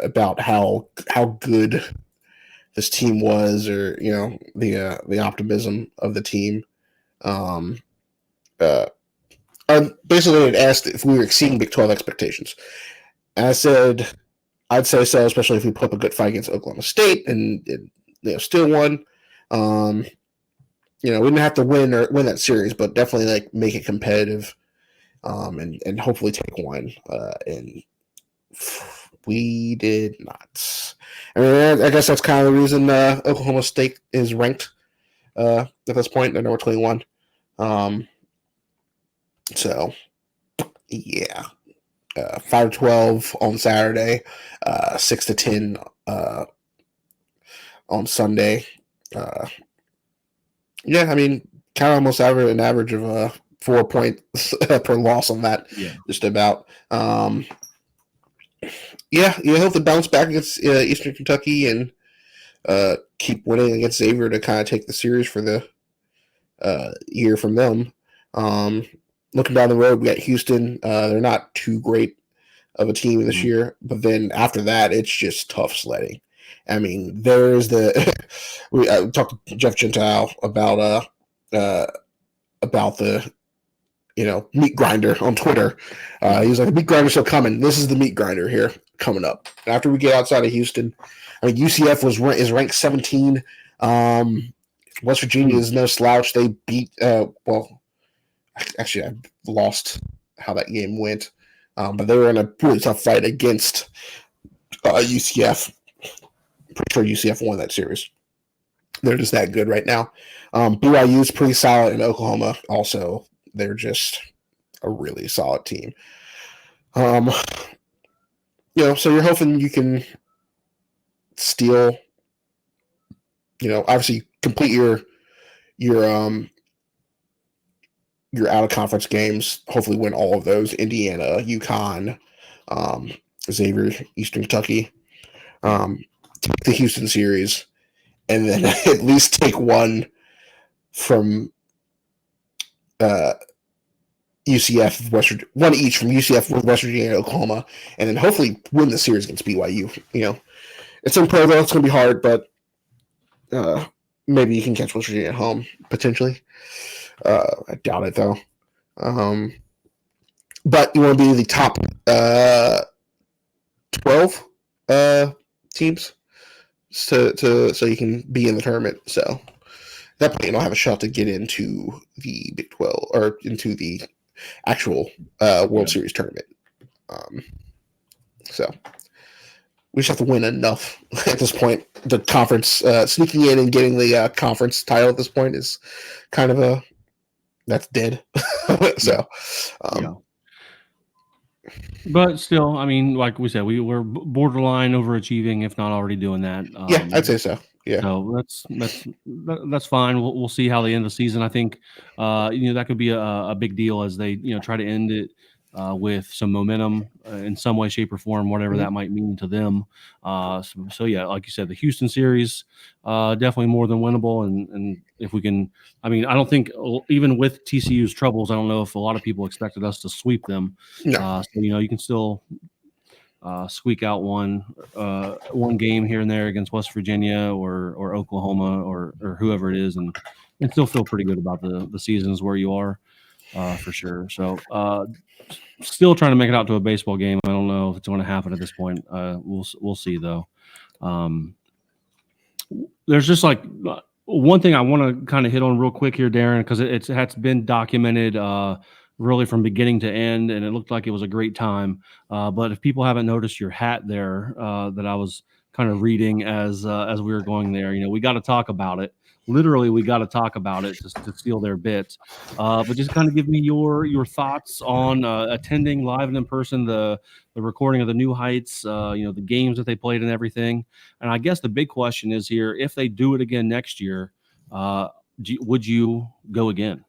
about how good this team was, or the optimism of the team. Basically, it asked if we were exceeding Big 12 expectations. And I said, I'd say so, especially if we put up a good fight against Oklahoma State and still won. We didn't have to win that series, but definitely make it competitive, and hopefully take one. And we did not. I mean, I guess that's kind of the reason Oklahoma State is ranked at this point. They're number 21. So, yeah. 5-12 on Saturday, 6-10 on Sunday. I mean, kind of almost an average of 4 points per loss on that. Yeah. Just about. You hope to bounce back against Eastern Kentucky and keep winning against Xavier to kind of take the series for the year from them. Looking down the road, we got Houston. They're not too great of a team this year, but then after that, it's just tough sledding. I mean, there's we talked to Jeff Gentile about the meat grinder on Twitter. He was like, the meat grinder's still coming. This is the meat grinder here coming up. After we get outside of Houston, I mean, UCF is ranked 17. West Virginia is no slouch. They beat actually, I lost how that game went, but they were in a really tough fight against UCF. Pretty sure UCF won that series. They're just that good right now. BYU's pretty solid, and Oklahoma also. They're just a really solid team. So you're hoping you can steal, obviously complete your out of conference games. Hopefully win all of those. Indiana, UConn, Xavier, Eastern Kentucky. Take the Houston series, and then at least take one from UCF, one each from UCF, West Virginia, and Oklahoma, and then hopefully win the series against BYU. It's in Provo. It's going to be hard, but maybe you can catch West Virginia at home potentially. I doubt it though. But you want to be the top 12 teams so you can be in the tournament. So at that point, you'll have a shot to get into the Big 12 or into the actual World Series tournament. So we just have to win enough at this point. The conference, sneaking in and getting the conference title at this point is kind of that's dead. So, But still, I mean, like we said, we're borderline overachieving, if not already doing that. I'd say so. Yeah. So that's fine. We'll see how they end the season. I think that could be a big deal as they try to end it with some momentum in some way, shape, or form, whatever that might mean to them. So yeah, like you said, the Houston series definitely more than winnable, and if we can, I mean, I don't think even with TCU's troubles, I don't know if a lot of people expected us to sweep them. No. So you can still squeak out one game here and there against West Virginia or Oklahoma or whoever it is, and still feel pretty good about the seasons where you are for sure. So still trying to make it out to a baseball game. I don't know if it's going to happen at this point. We'll see though. There's just like one thing I want to kind of hit on real quick here, Darin, because it's been documented really from beginning to end, and it looked like it was a great time. But if people haven't noticed your hat there that I was kind of reading as we were going there, we got to talk about it. Literally, we got to talk about it to steal their bits. But just kind of give me your thoughts on attending live and in person the recording of the New Heights, the games that they played and everything. And I guess the big question is here: if they do it again next year, would you go again?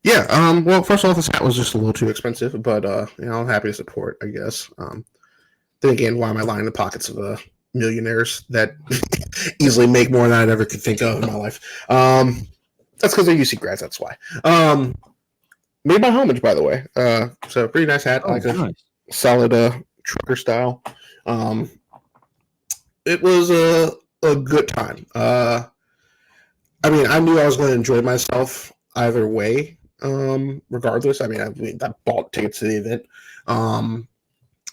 Yeah. Well, first off, this hat was just a little too expensive, but I'm happy to support, I guess. Then again, why am I lining the pockets of millionaires that easily make more than I'd ever could think of in my life? That's because they're UC grads. That's why. Made by Homage, by the way. So pretty nice hat. Nice. A solid trucker style. It was a good time. I mean, I knew I was going to enjoy myself either way. Regardless, I bought tickets to the event.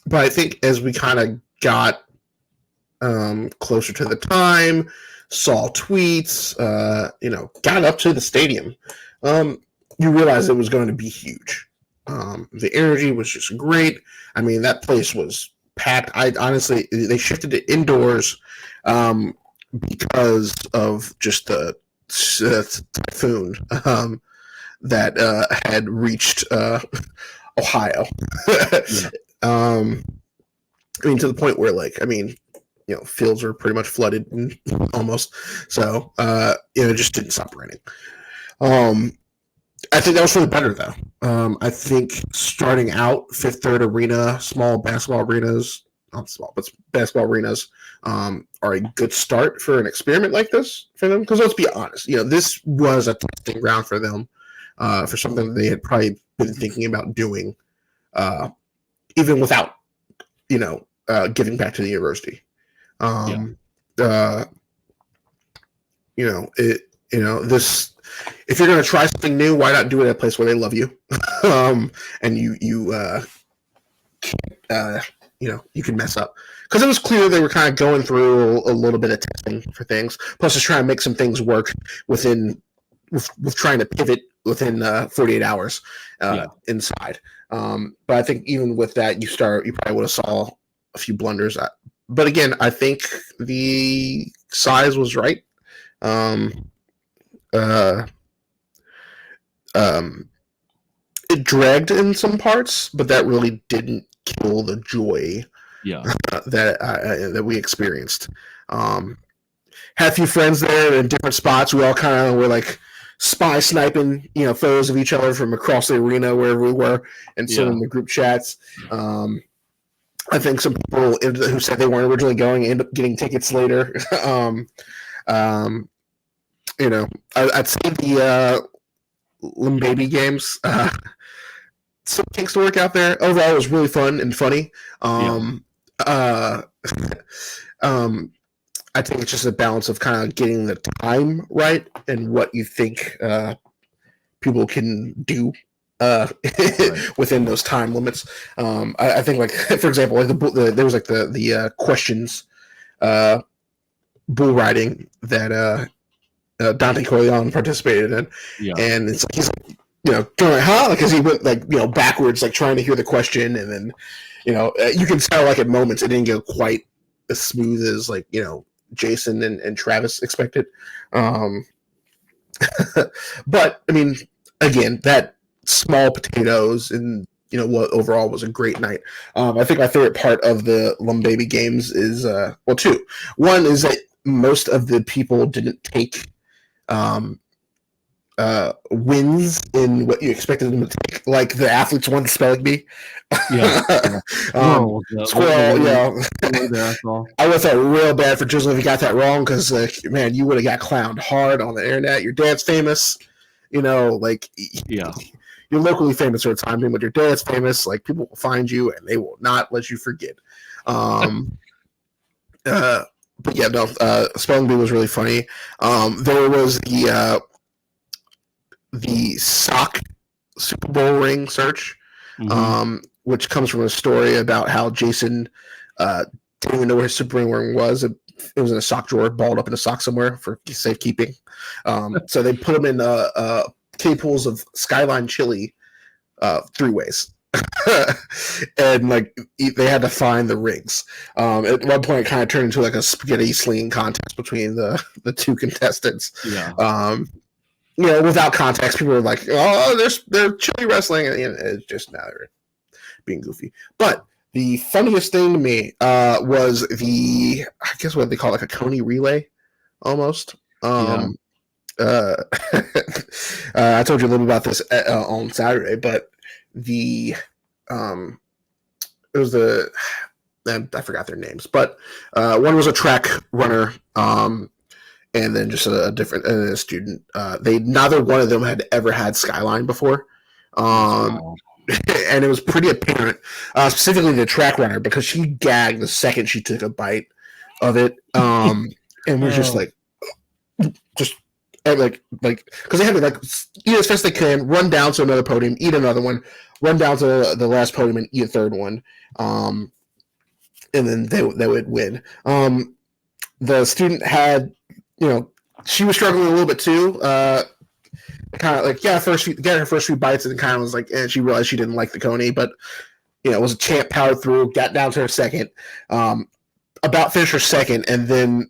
But I think as we kind of got closer to the time, saw tweets, got up to the stadium, you realize it was going to be huge. The energy was just great. I mean, that place was packed. Honestly, they shifted it indoors because of just the typhoon that had reached Ohio. To the point where, fields were pretty much flooded almost. So, it just didn't stop raining. I think that was for the better, though. I think starting out Fifth Third Arena, small basketball arenas, not small, but basketball arenas are a good start for an experiment like this for them. Because let's be honest, this was a testing ground for them, for something they had probably been thinking about doing, even without, giving back to the university. This, if you're going to try something new, why not do it at a place where they love you? And you can mess up. Because it was clear they were kind of going through a little bit of testing for things. Plus, just trying to make some things work with trying to pivot within 48 hours inside. But I think even with that, you probably would have saw a few blunders. But again, I think the size was right. It dragged in some parts, but that really didn't kill the joy that we experienced. Had a few friends there in different spots. We all kind of were like spy sniping, photos of each other from across the arena wherever we were, and sending the group chats. I think some people who said they weren't originally going ended up getting tickets later. I'd say the Baby games still takes to work out there. Overall, it was really fun and funny. I think it's just a balance of kind of getting the time right and what you think people can do within those time limits. I think, like, for example, like there was like the questions bull riding that Dante Corleone participated in, and it's like he's going because he went backwards, like trying to hear the question, and then you can tell like at moments it didn't go quite as smooth as Jason and Travis expected. But I mean, again, that small potatoes and what overall was a great night. I think my favorite part of the Baby games is two. One is that most of the people didn't take wins in what you expected them to take. Like the athletes won the spelling bee. Squirrel. I would have felt real bad for Drizzle if he got that wrong, because man, you would have got clowned hard on the internet. Your dad's famous, you're locally famous for a time being, but your dad's famous. Like, people will find you and they will not let you forget. But yeah, no, spelling bee was really funny. There was the sock Super Bowl ring search, which comes from a story about how Jason didn't even know where his Super ring was. It was in a sock drawer, balled up in a sock somewhere for safekeeping. So they put him in K-pools of Skyline chili 3 ways. And they had to find the rings. At one point, it kind of turned into like a spaghetti slinging contest between the two contestants. Without context, people were like, "Oh, they're chili wrestling," and it's just now they're being goofy. But the funniest thing to me was I guess what they call like a coney relay, almost. I told you a little about this on Saturday, but it was I forgot their names, but one was a track runner, and then just a student. Neither one of them had ever had Skyline before, and it was pretty apparent, specifically the track runner, because she gagged the second she took a bite of it, and we're just because they had to eat as fast as they can, run down to another podium, eat another one, run down to the last podium and eat a third one, and then they would win. The student had, she was struggling a little bit too. Kind of get her first few bites, and kind of was and she realized she didn't like the coney, but was a champ, powered through, got down to her second, about finished her second, and then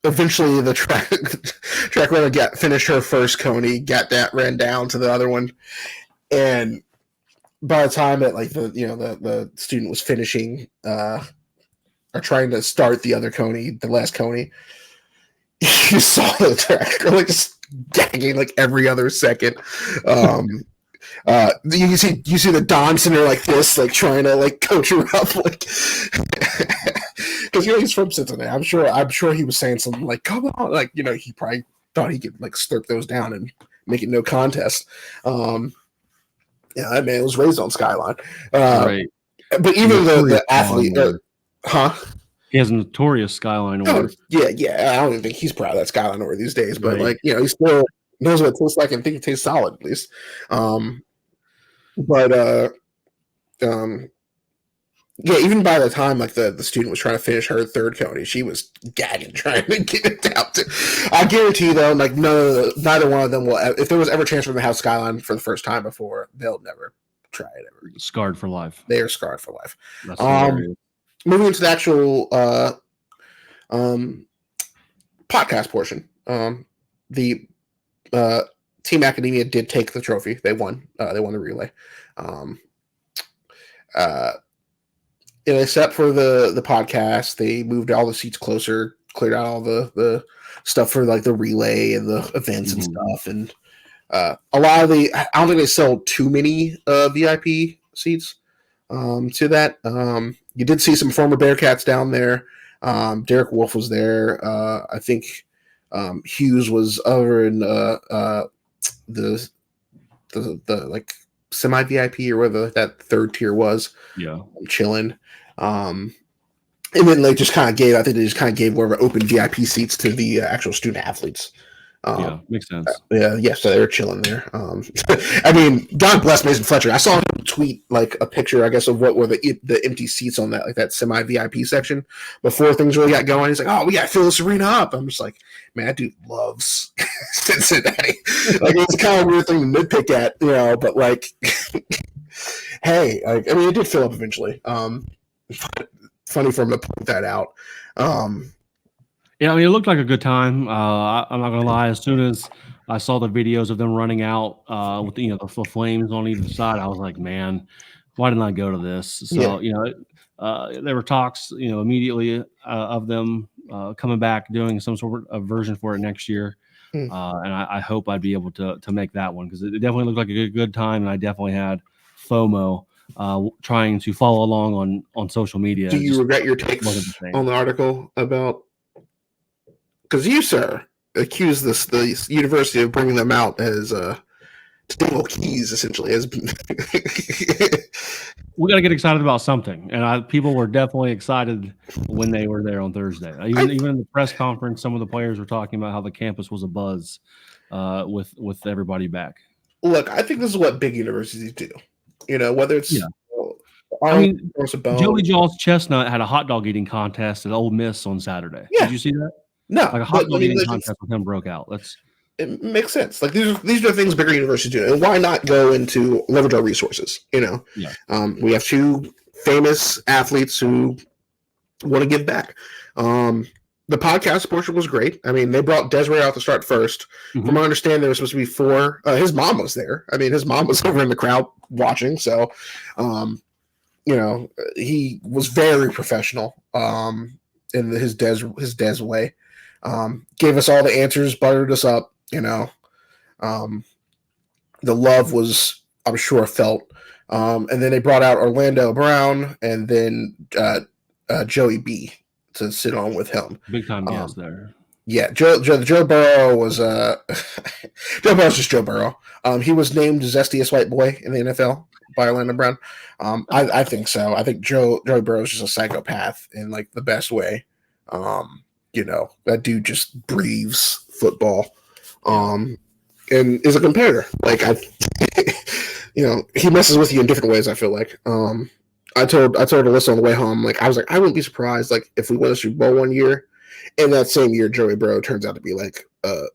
eventually the track runner finished her first coney, ran down to the other one, and by the time that the student was finishing or trying to start the other coney, the last coney, you saw the track girl just gagging every other second. You see the Don sitting there like this, trying to coach her up, because he's from Cincinnati. I'm sure he was saying something like, "Come on," he probably thought he could slurp those down and make it no contest. Yeah, that man was raised on Skyline, right? But even the athlete, he has a notorious Skyline order. Yeah. I don't even think he's proud of that Skyline order these days. But he still knows what it tastes like and think it tastes solid at least. Yeah, even by the time the student was trying to finish her third coney, she was gagging trying to get it down to. I guarantee you, though, neither one of them will. If there was ever a chance for them to have Skyline for the first time before, they'll never try it ever. Scarred for life. They are scarred for life. That's hilarious. Moving into the actual podcast portion, the Team Academia did take the trophy. They won. They won the relay. Except for the podcast, they moved all the seats closer, cleared out all the stuff for like the relay and the events and stuff. And a lot of I don't think they sold too many VIP seats to that. You did see some former Bearcats down there. Derek Wolf was there. I think Hughes was over in the like semi VIP or whatever that third tier was. Yeah, chilling. And then they just kind of gave. I think they just kind of gave whatever open VIP seats to the actual student athletes. Yeah, makes sense. So they were chilling there. I mean, God bless Mason Fletcher. I saw him tweet like a picture, I guess, of what were the empty seats on that, like that semi VIP section before things really got going. He's like, "Oh, we got to fill this arena up." I'm just like, man, that dude loves Cincinnati. Like, it's kind of a weird thing to nitpick at, but like, hey, like, I mean, it did fill up eventually. Funny for him to point that out. Yeah, I mean, it looked like a good time. I'm not gonna lie. As soon as I saw the videos of them running out with the flames on either side, I was like, man, why didn't I go to this? So there were talks, immediately of them coming back, doing some sort of version for it next year, and I hope I'd be able to make that one because it definitely looked like a good time, and I definitely had FOMO trying to follow along on social media. Do you regret your takes on the article about? Because you, sir, accused the university of bringing them out as to dangle keys, essentially. As we got to get excited about something, and people were definitely excited when they were there on Thursday. Even in the press conference, some of the players were talking about how the campus was abuzz with everybody back. Look, I think this is what big universities do. Whether it's Joey Jaws Chestnut had a hot dog eating contest at Ole Miss on Saturday. Yeah. Did you see that? No, like a hot dog eating contest with him broke out. It makes sense. Like these are things bigger universities do, and why not go into leverage our resources? We have two famous athletes who want to give back. The podcast portion was great. I mean, they brought Desiree out to start first. Mm-hmm. From my understanding, there was supposed to be 4. His mom was there. I mean, his mom was over in the crowd watching. So, he was very professional in his Des way. Gave us all the answers, buttered us up, the love was, I'm sure, felt. And then they brought out Orlando Brown and then Joey B to sit on with him. Big time guest there. Yeah, Joe Burrow was Joe Burrow's just Joe Burrow. He was named the zestiest white boy in the NFL by Orlando Brown. I think so. I think Joey Burrow is just a psychopath in like the best way. That dude just breathes football, and is a competitor. Like he messes with you in different ways. I feel like. I told Alyssa on the way home, like I was like, I wouldn't be surprised like if we win a Super Bowl one year, and that same year Joey Burrow turns out to be like a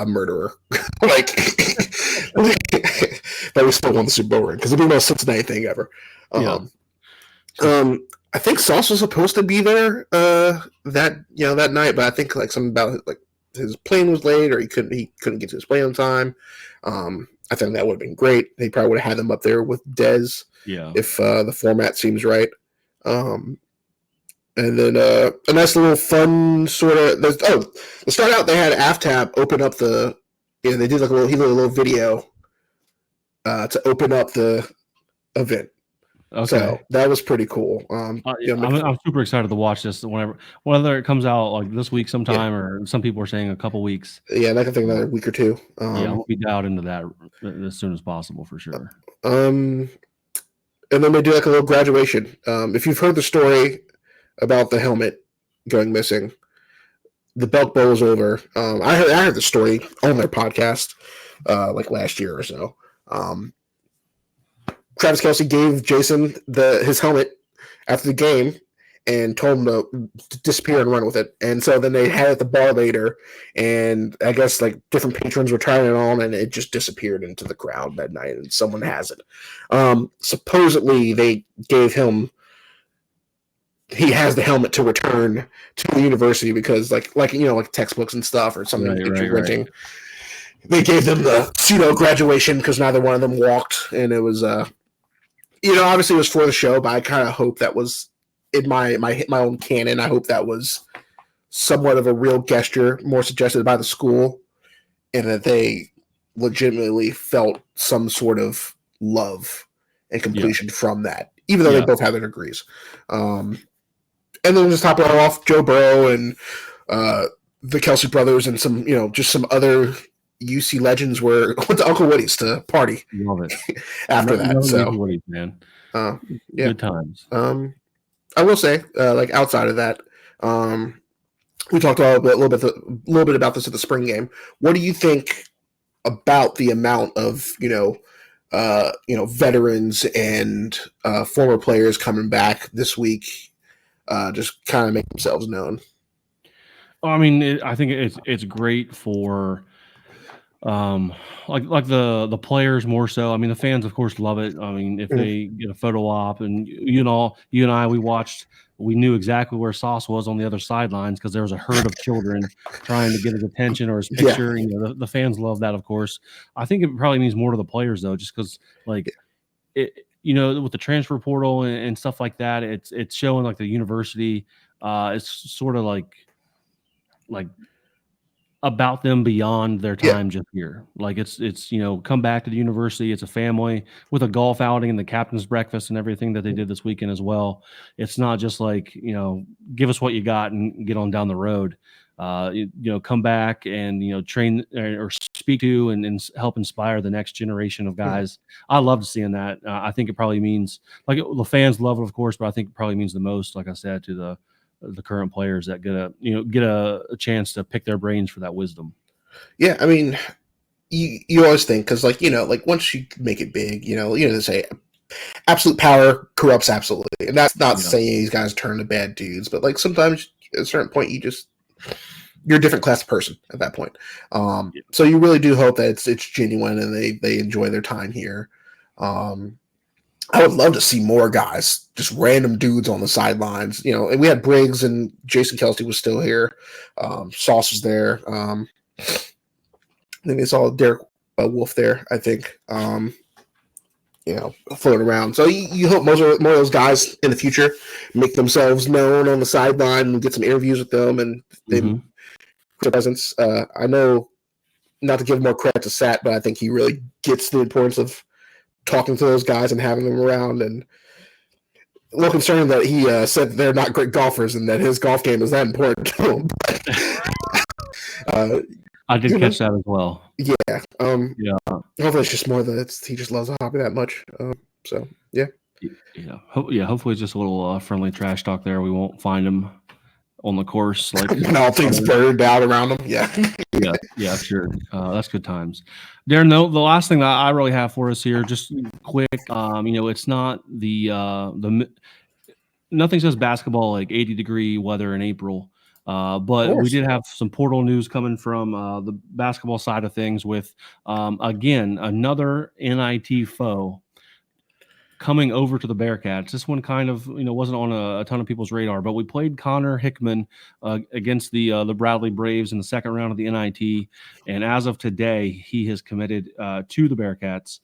murderer, like, but we still won the Super Bowl ring because it'd be the most Cincinnati thing ever. I think Sauce was supposed to be there that night, but I think like something about like his plane was late or he couldn't get to his plane on time. I think that would have been great. They probably would have had them up there with Dez. Yeah. If the format seems right. And then a nice little fun sort of to start out they had AFTAB open up they did like a little video to open up the event. Okay. So that was pretty cool. I'm super excited to watch this whether it comes out like this week sometime or some people are saying a couple weeks. Yeah, I can think another week or two. We'll be dialed into that as soon as possible for sure. And then they do like a little graduation. If you've heard the story about the helmet going missing, the Belk Bowl is over. I heard the story on their podcast like last year or so. Travis Kelce gave Jason his helmet after the game and told him to disappear and run with it. And so then they had it at the bar later, and I guess like different patrons were trying it on, and it just disappeared into the crowd that night, and someone has it. Supposedly they gave him he has the helmet to return to the university because like textbooks and stuff or something right. They gave them the pseudo graduation because neither one of them walked, and it was obviously it was for the show, but I kind of hope that was in my own canon. I hope that was somewhat of a real gesture, more suggested by the school, and that they legitimately felt some sort of love and completion from that, even though they both have their degrees. And then just top it all off, Joe Burrow and the Kelsey brothers and some, just some other UC legends went to Uncle Woody's to party. Love it. After that. So, Woody's, man. Good times. I will say, outside of that, we talked a little bit about this at the spring game. What do you think about the amount of veterans and former players coming back this week, just kind of make themselves known? I mean, I think it's great for like the players more so. I mean, the fans of course love it. I mean, if they get a photo op, and you and I, we knew exactly where Sauce was on the other sidelines because there was a herd of children trying to get his attention or his picture. Yeah. The fans love that, of course. I think it probably means more to the players though, just because with the transfer portal and stuff like that, it's showing like the university it's sort of like about them beyond their time just here. Like it's come back to the university. It's a family with a golf outing and the captain's breakfast and everything that they did this weekend as well. It's not just like, give us what you got and get on down the road. Come back and, train or speak to and help inspire the next generation of guys. I love seeing that. I think it probably means the fans love it, of course, but I think it probably means the most, like I said, to the current players that get a chance to pick their brains for that wisdom. Yeah, I mean, you always think because once you make it big, they say absolute power corrupts absolutely, and that's not saying these guys turn to bad dudes, but sometimes at a certain point you're a different class of person at that point. So you really do hope that it's genuine and they enjoy their time here. I would love to see more guys, just random dudes on the sidelines, and we had Briggs and Jason Kelsey was still here. Sauce was there. I think they saw Derek Wolf there, I think, floating around. So you hope more of those guys in the future make themselves known on the sideline and get some interviews with them and their presence. I know, not to give more credit to Sat, but I think he really gets the importance of talking to those guys and having them around, and a little concerned that he said they're not great golfers and that his golf game is that important to him. I did catch that as well. Yeah. Hopefully it's just more that he just loves the hobby that much. Hopefully it's just a little friendly trash talk there. We won't find him on the course when all things burned out around him. Yeah, sure. That's good times. Darin, though, the last thing that I really have for us here, just quick, it's not the nothing says basketball like 80-degree weather in April, but we did have some portal news coming from the basketball side of things with again another NIT foe coming over to the Bearcats. This one kind of, wasn't on a ton of people's radar, but we played Connor Hickman against the Bradley Braves in the second round of the NIT. And as of today, he has committed to the Bearcats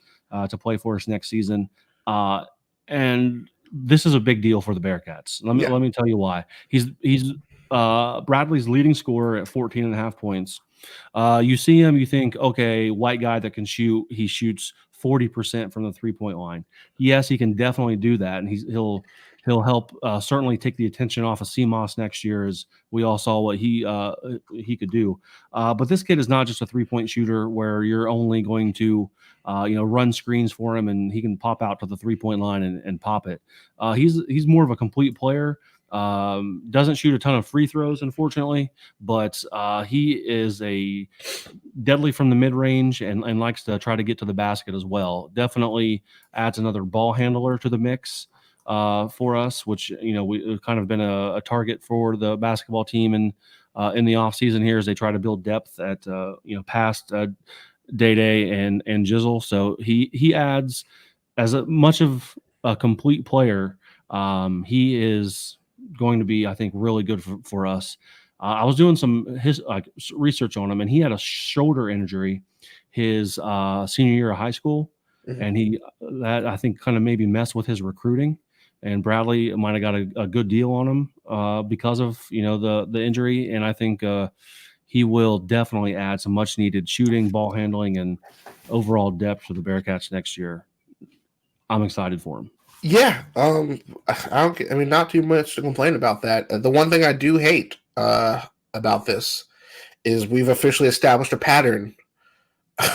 to play for us next season. And this is a big deal for the Bearcats. Let me tell you why. He's Bradley's leading scorer at 14.5 points. You see him, you think, okay, white guy that can shoot. He shoots 40% from the 3-point line. Yes, he can definitely do that, and he'll help certainly take the attention off of CMOS next year, as we all saw what he could do. But this kid is not just a 3-point shooter where you're only going to run screens for him and he can pop out to the 3-point line and pop it. He's more of a complete player. Doesn't shoot a ton of free throws, unfortunately, but he is a deadly from the mid-range and likes to try to get to the basket as well. Definitely adds another ball handler to the mix for us, which we've kind of been a target for the basketball team in the offseason here as they try to build depth at past Day and Jizzle. So he adds as much of a complete player. He is going to be, I think, really good for us. I was doing some research on him, and he had a shoulder injury his senior year of high school, and that I think kind of maybe messed with his recruiting. And Bradley might have got a good deal on him because of the injury, and I think he will definitely add some much needed shooting, ball handling, and overall depth for the Bearcats next year. I'm excited for him. Yeah, not too much to complain about that. The one thing I do hate about this is we've officially established a pattern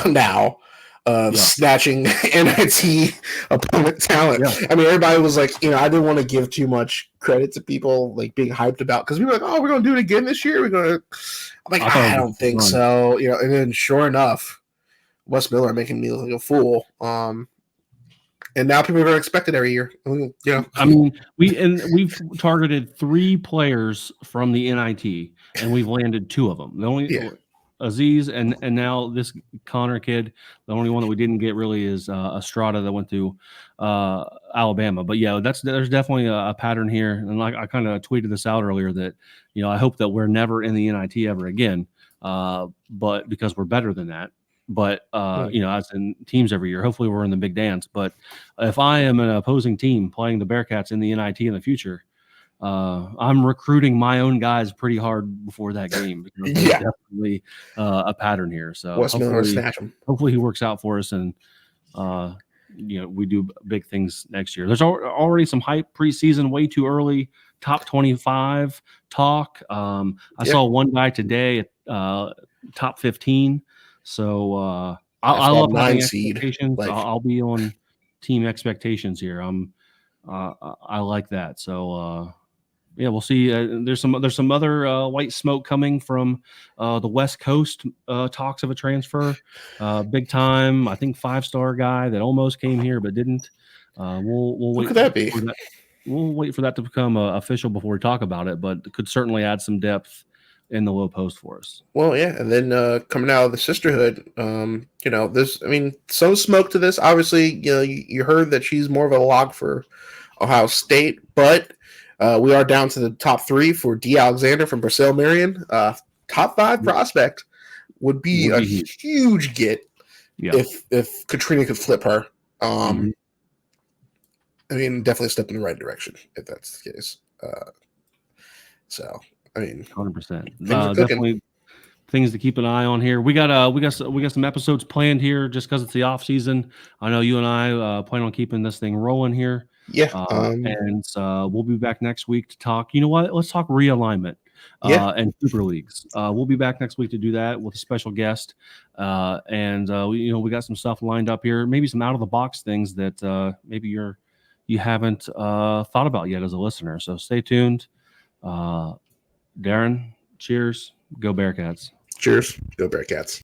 now of snatching NIT opponent talent. Yeah. I mean, everybody was like, I didn't want to give too much credit to people like being hyped about, because people were like, oh, we're going to do it again this year. I'm like, I don't think so. And then sure enough, Wes Miller making me look like a fool. And now people are going to expect it every year. I mean, we've targeted 3 players from the NIT, and we've landed 2 of them. The only Aziz and now this Connor kid. The only one that we didn't get really is Estrada that went to Alabama. But yeah, there's definitely a pattern here. And like I kind of tweeted this out earlier that I hope that we're never in the NIT ever again. But because we're better than that. But as in teams every year, hopefully we're in the big dance. But if I am an opposing team playing the Bearcats in the NIT in the future, I'm recruiting my own guys pretty hard before that game. Because there's definitely a pattern here. So hopefully he works out for us, and we do big things next year. There's already some hype preseason, way too early. Top 25 talk. I saw one guy today at top 15. So I love having expectations. I'll be on team expectations here. I like that. So we'll see. There's some other white smoke coming from the West Coast. Talks of a transfer, big time. I think 5-star guy that almost came here but didn't. We'll wait. Who could that be? We'll wait for that to become official before we talk about it. But it could certainly add some depth in the low post for us. Well, yeah, and then coming out of the sisterhood, some smoke to this. Obviously, you heard that she's more of a lock for Ohio State, but we are down to the top 3 for D. Alexander from Brazil Marion. Top 5 prospect would be a huge get if Katrina could flip her. Definitely a step in the right direction if that's the case. 100%. Definitely things to keep an eye on here. We got some episodes planned here just because it's the off season. I know you and I plan on keeping this thing rolling here. Yeah. And we'll be back next week to talk. You know what? Let's talk realignment and Super Leagues. We'll be back next week to do that with a special guest. We got some stuff lined up here. Maybe some out of the box things that maybe you haven't thought about yet as a listener. So stay tuned. Darin, cheers. Go Bearcats. Cheers. Go Bearcats.